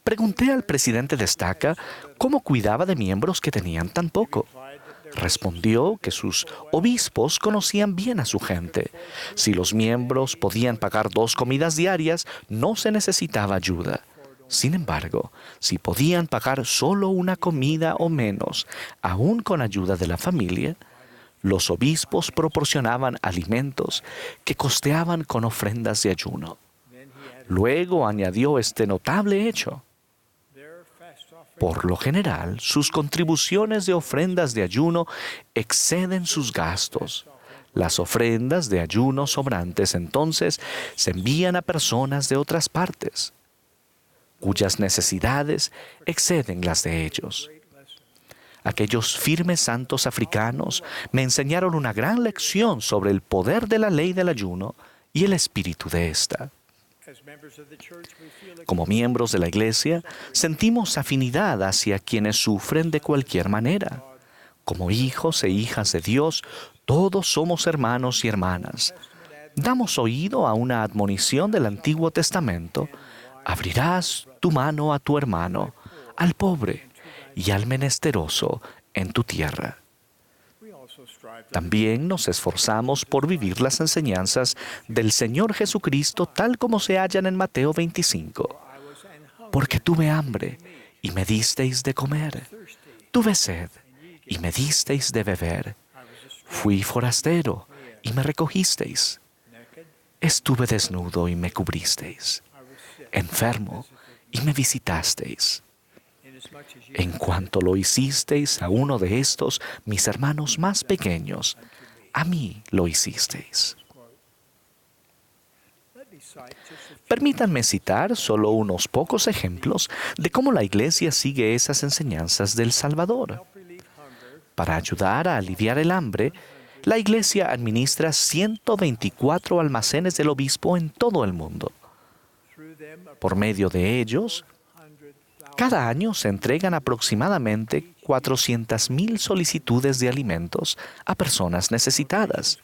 Pregunté al presidente de Estaca cómo cuidaba de miembros que tenían tan poco. Respondió que sus obispos conocían bien a su gente. Si los miembros podían pagar 2 comidas diarias, no se necesitaba ayuda. Sin embargo, si podían pagar solo una comida o menos, aún con ayuda de la familia, los obispos proporcionaban alimentos que costeaban con ofrendas de ayuno. Luego añadió este notable hecho. Por lo general, sus contribuciones de ofrendas de ayuno exceden sus gastos. Las ofrendas de ayuno sobrantes entonces se envían a personas de otras partes, cuyas necesidades exceden las de ellos. Aquellos firmes santos africanos me enseñaron una gran lección sobre el poder de la ley del ayuno y el espíritu de esta. Como miembros de la Iglesia, sentimos afinidad hacia quienes sufren de cualquier manera. Como hijos e hijas de Dios, todos somos hermanos y hermanas. Damos oído a una admonición del Antiguo Testamento: abrirás tu mano a tu hermano, al pobre y al menesteroso en tu tierra. También nos esforzamos por vivir las enseñanzas del Señor Jesucristo tal como se hallan en Mateo 25. Porque tuve hambre y me disteis de comer. Tuve sed y me disteis de beber. Fui forastero y me recogisteis. Estuve desnudo y me cubristeis. Enfermo y me visitasteis. En cuanto lo hicisteis a uno de estos, mis hermanos más pequeños, a mí lo hicisteis. Permítanme citar solo unos pocos ejemplos de cómo la Iglesia sigue esas enseñanzas del Salvador. Para ayudar a aliviar el hambre, la Iglesia administra 124 almacenes del obispo en todo el mundo. Por medio de ellos, cada año se entregan aproximadamente 400,000 solicitudes de alimentos a personas necesitadas.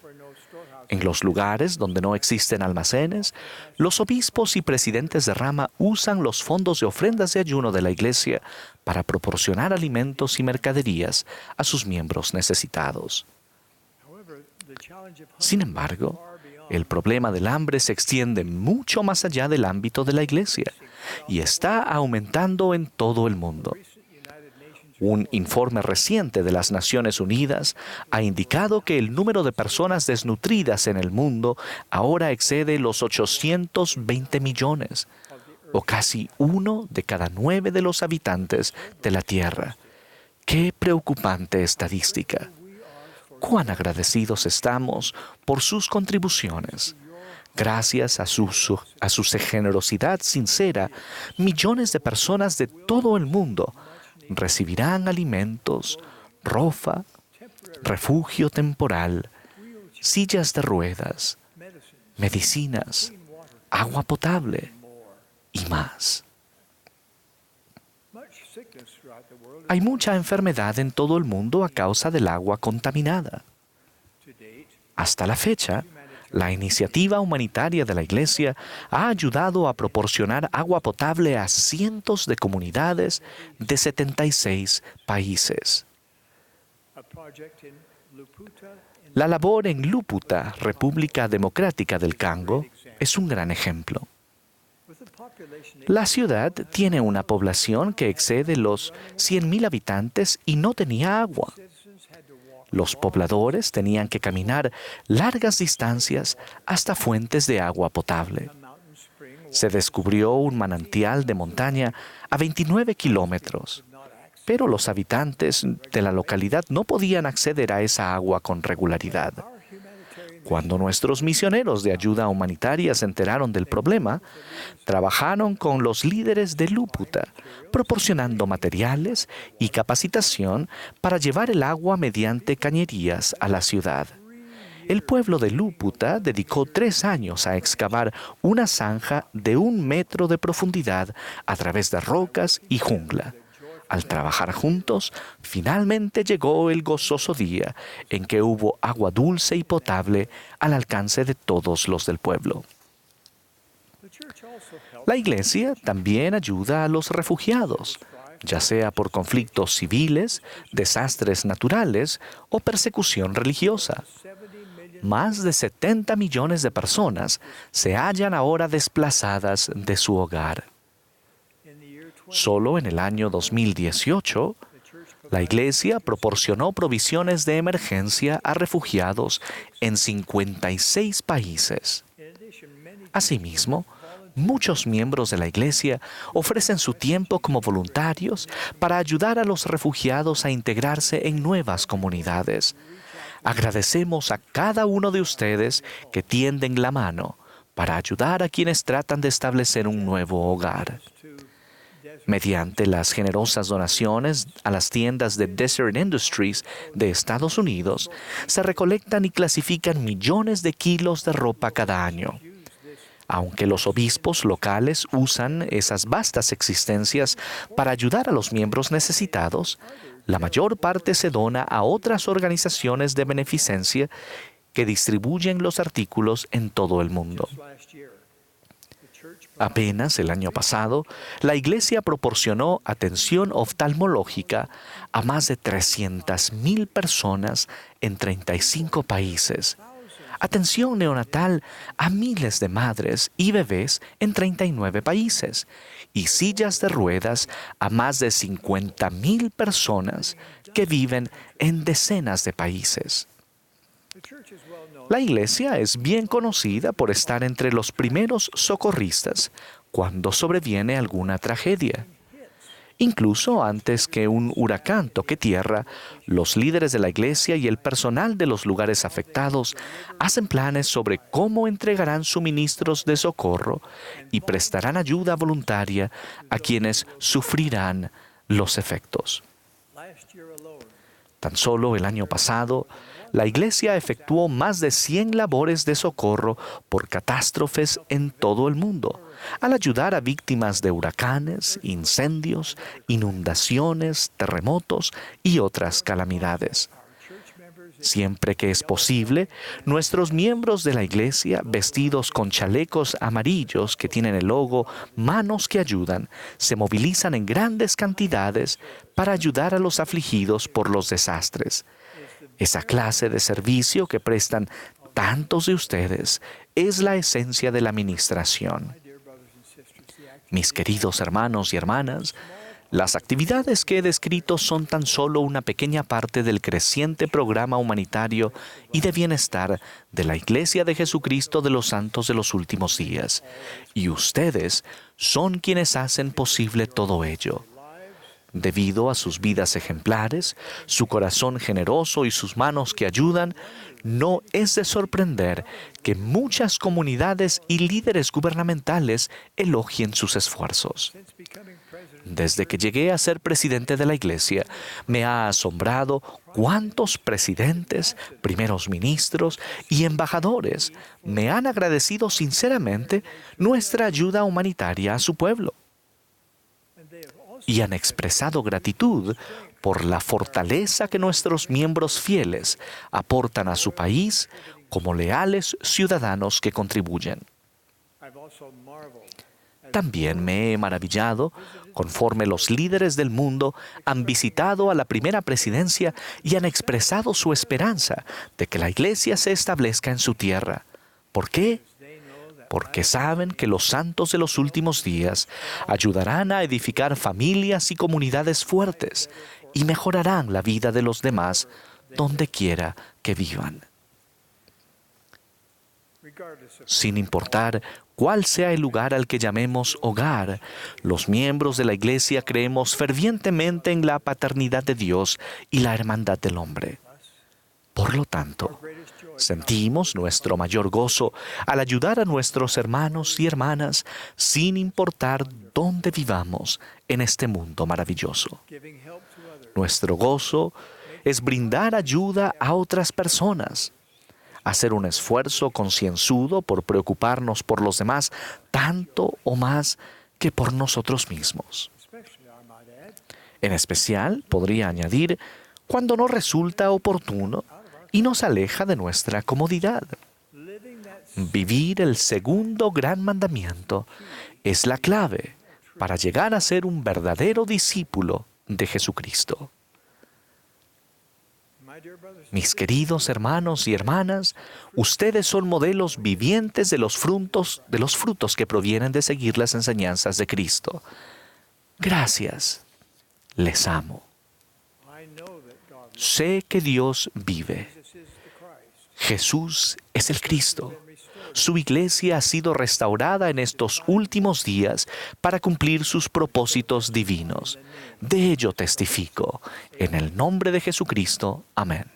En los lugares donde no existen almacenes, los obispos y presidentes de rama usan los fondos de ofrendas de ayuno de la Iglesia para proporcionar alimentos y mercaderías a sus miembros necesitados. Sin embargo, el problema del hambre se extiende mucho más allá del ámbito de la Iglesia y está aumentando en todo el mundo. Un informe reciente de las Naciones Unidas ha indicado que el número de personas desnutridas en el mundo ahora excede los 820 millones, o casi 1 de cada 9 de los habitantes de la Tierra. ¡Qué preocupante estadística! ¡Cuán agradecidos estamos por sus contribuciones! Gracias a su generosidad sincera, millones de personas de todo el mundo recibirán alimentos, ropa, refugio temporal, sillas de ruedas, medicinas, agua potable y más. Hay mucha enfermedad en todo el mundo a causa del agua contaminada. Hasta la fecha, la iniciativa humanitaria de la Iglesia ha ayudado a proporcionar agua potable a cientos de comunidades de 76 países. La labor en Luputa, República Democrática del Congo, es un gran ejemplo. La ciudad tiene una población que excede los 100,000 habitantes y no tenía agua. Los pobladores tenían que caminar largas distancias hasta fuentes de agua potable. Se descubrió un manantial de montaña a 29 kilómetros, pero los habitantes de la localidad no podían acceder a esa agua con regularidad. Cuando nuestros misioneros de ayuda humanitaria se enteraron del problema, trabajaron con los líderes de Luputa, proporcionando materiales y capacitación para llevar el agua mediante cañerías a la ciudad. El pueblo de Luputa dedicó 3 años a excavar una zanja de 1 metro de profundidad a través de rocas y jungla. Al trabajar juntos, finalmente llegó el gozoso día en que hubo agua dulce y potable al alcance de todos los del pueblo. La Iglesia también ayuda a los refugiados, ya sea por conflictos civiles, desastres naturales o persecución religiosa. Más de 70 millones de personas se hallan ahora desplazadas de su hogar. Solo en el año 2018, la Iglesia proporcionó provisiones de emergencia a refugiados en 56 países. Asimismo, muchos miembros de la Iglesia ofrecen su tiempo como voluntarios para ayudar a los refugiados a integrarse en nuevas comunidades. Agradecemos a cada uno de ustedes que tienden la mano para ayudar a quienes tratan de establecer un nuevo hogar. Mediante las generosas donaciones a las tiendas de Desert Industries de Estados Unidos, se recolectan y clasifican millones de kilos de ropa cada año. Aunque los obispos locales usan esas vastas existencias para ayudar a los miembros necesitados, la mayor parte se dona a otras organizaciones de beneficencia que distribuyen los artículos en todo el mundo. Apenas el año pasado, la Iglesia proporcionó atención oftalmológica a más de 300,000 personas en 35 países, atención neonatal a miles de madres y bebés en 39 países y sillas de ruedas a más de 50,000 personas que viven en decenas de países. La Iglesia es bien conocida por estar entre los primeros socorristas cuando sobreviene alguna tragedia. Incluso antes que un huracán toque tierra, los líderes de la Iglesia y el personal de los lugares afectados hacen planes sobre cómo entregarán suministros de socorro y prestarán ayuda voluntaria a quienes sufrirán los efectos. Tan solo el año pasado, la Iglesia efectuó más de 100 labores de socorro por catástrofes en todo el mundo, al ayudar a víctimas de huracanes, incendios, inundaciones, terremotos y otras calamidades. Siempre que es posible, nuestros miembros de la Iglesia, vestidos con chalecos amarillos que tienen el logo Manos que Ayudan, se movilizan en grandes cantidades para ayudar a los afligidos por los desastres. Esa clase de servicio que prestan tantos de ustedes es la esencia de la administración. Mis queridos hermanos y hermanas, las actividades que he descrito son tan solo una pequeña parte del creciente programa humanitario y de bienestar de la Iglesia de Jesucristo de los Santos de los Últimos Días. Y ustedes son quienes hacen posible todo ello. Debido a sus vidas ejemplares, su corazón generoso y sus manos que ayudan, no es de sorprender que muchas comunidades y líderes gubernamentales elogien sus esfuerzos. Desde que llegué a ser presidente de la Iglesia, me ha asombrado cuántos presidentes, primeros ministros y embajadores me han agradecido sinceramente nuestra ayuda humanitaria a su pueblo. Y han expresado gratitud por la fortaleza que nuestros miembros fieles aportan a su país como leales ciudadanos que contribuyen. También me he maravillado conforme los líderes del mundo han visitado a la primera presidencia y han expresado su esperanza de que la Iglesia se establezca en su tierra. ¿Por qué? Porque saben que los santos de los últimos días ayudarán a edificar familias y comunidades fuertes y mejorarán la vida de los demás donde quiera que vivan. Sin importar cuál sea el lugar al que llamemos hogar, los miembros de la Iglesia creemos fervientemente en la paternidad de Dios y la hermandad del hombre. Por lo tanto, sentimos nuestro mayor gozo al ayudar a nuestros hermanos y hermanas sin importar dónde vivamos en este mundo maravilloso. Nuestro gozo es brindar ayuda a otras personas, hacer un esfuerzo concienzudo por preocuparnos por los demás tanto o más que por nosotros mismos. En especial, podría añadir, cuando no resulta oportuno y nos aleja de nuestra comodidad. Vivir el segundo gran mandamiento es la clave para llegar a ser un verdadero discípulo de Jesucristo. Mis queridos hermanos y hermanas, ustedes son modelos vivientes de los frutos que provienen de seguir las enseñanzas de Cristo. Gracias. Les amo. Sé que Dios vive. Jesús es el Cristo. Su iglesia ha sido restaurada en estos últimos días para cumplir sus propósitos divinos. De ello testifico. En el nombre de Jesucristo. Amén.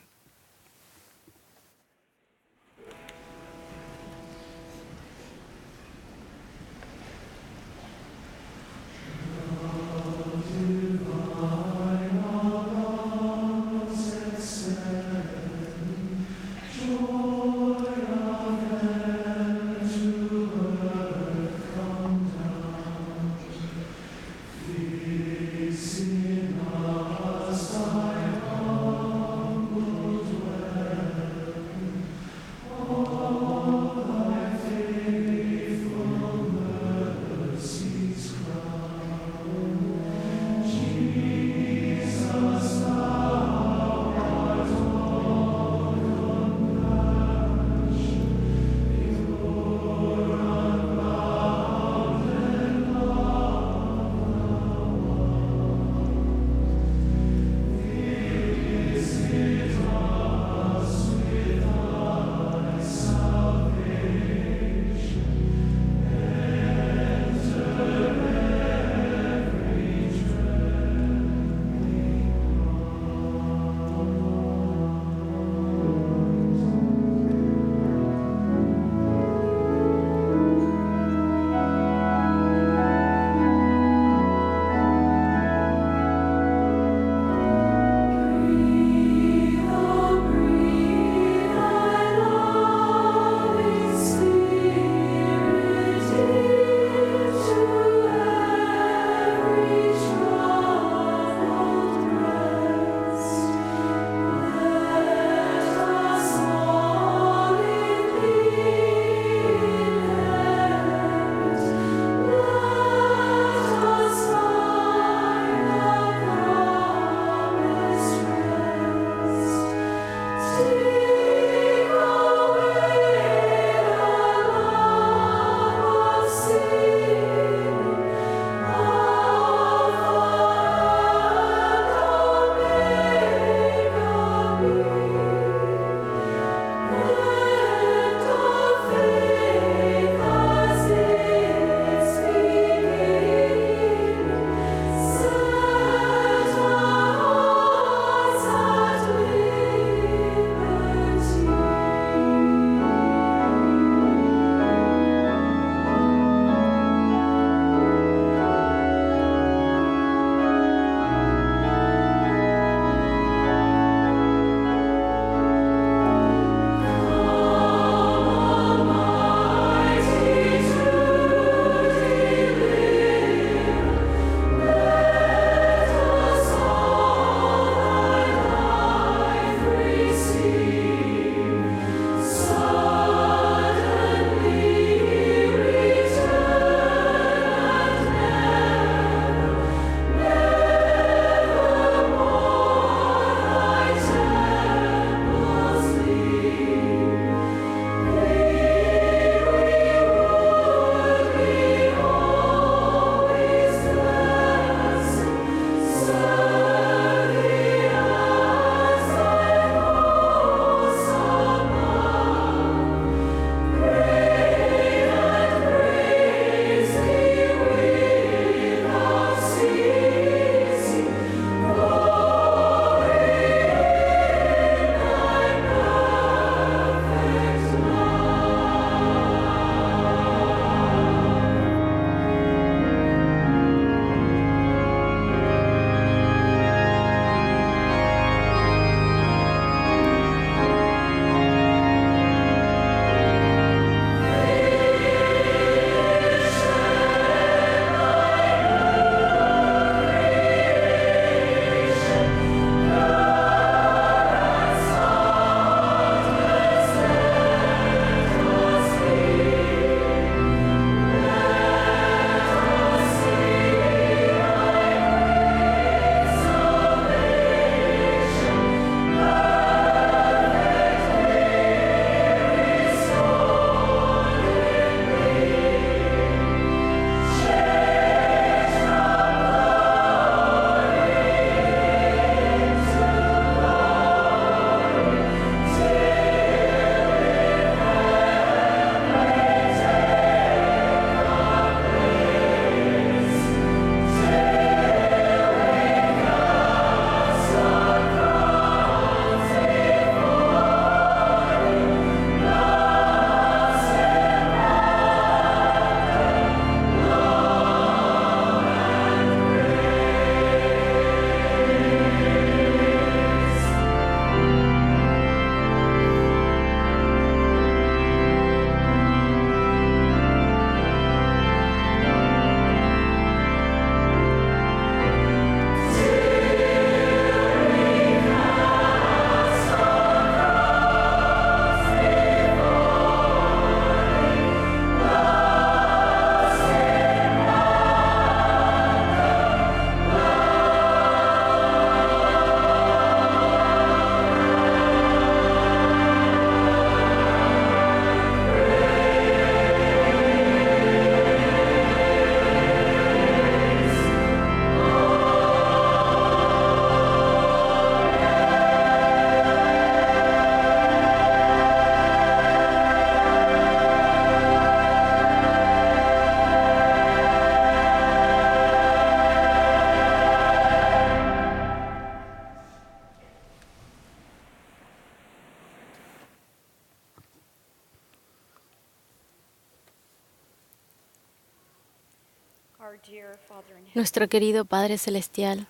Nuestro querido Padre Celestial,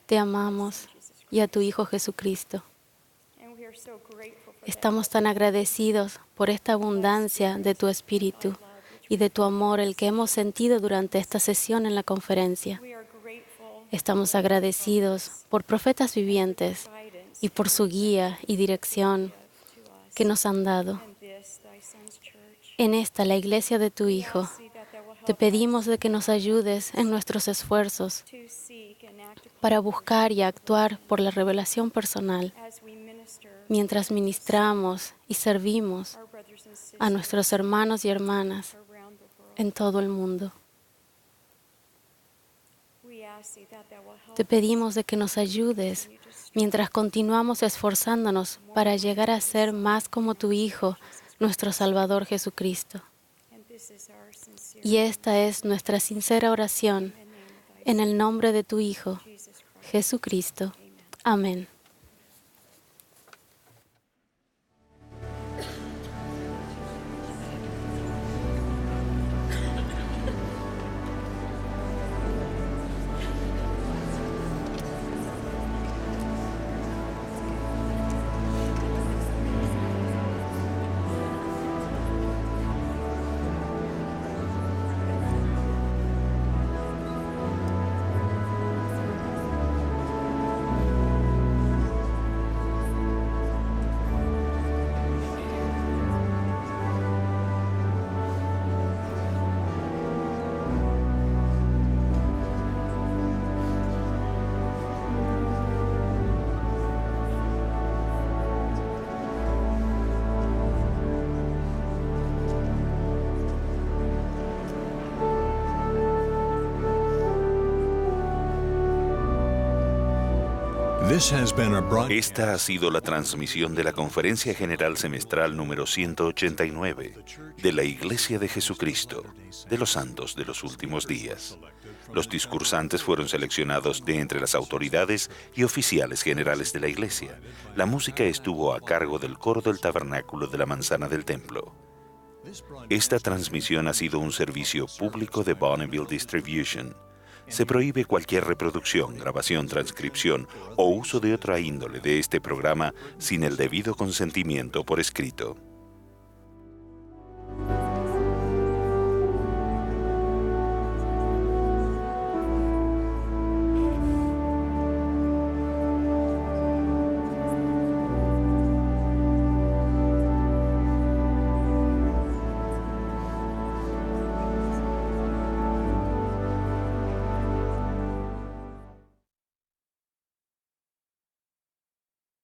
te amamos y a tu Hijo Jesucristo. Estamos tan agradecidos por esta abundancia de tu Espíritu y de tu amor, el que hemos sentido durante esta sesión en la conferencia. Estamos agradecidos por profetas vivientes y por su guía y dirección que nos han dado. En esta, la iglesia de tu Hijo, te pedimos de que nos ayudes en nuestros esfuerzos para buscar y actuar por la revelación personal mientras ministramos y servimos a nuestros hermanos y hermanas en todo el mundo. Te pedimos de que nos ayudes mientras continuamos esforzándonos para llegar a ser más como tu Hijo, nuestro Salvador Jesucristo. Y esta es nuestra sincera oración en el nombre de tu Hijo, Jesucristo. Amén. Esta ha sido la transmisión de la Conferencia General Semestral número 189 de la Iglesia de Jesucristo de los Santos de los Últimos Días. Los discursantes fueron seleccionados de entre las autoridades y oficiales generales de la Iglesia. La música estuvo a cargo del coro del Tabernáculo de la Manzana del Templo. Esta transmisión ha sido un servicio público de Bonneville Distribution. Se prohíbe cualquier reproducción, grabación, transcripción o uso de otra índole de este programa sin el debido consentimiento por escrito.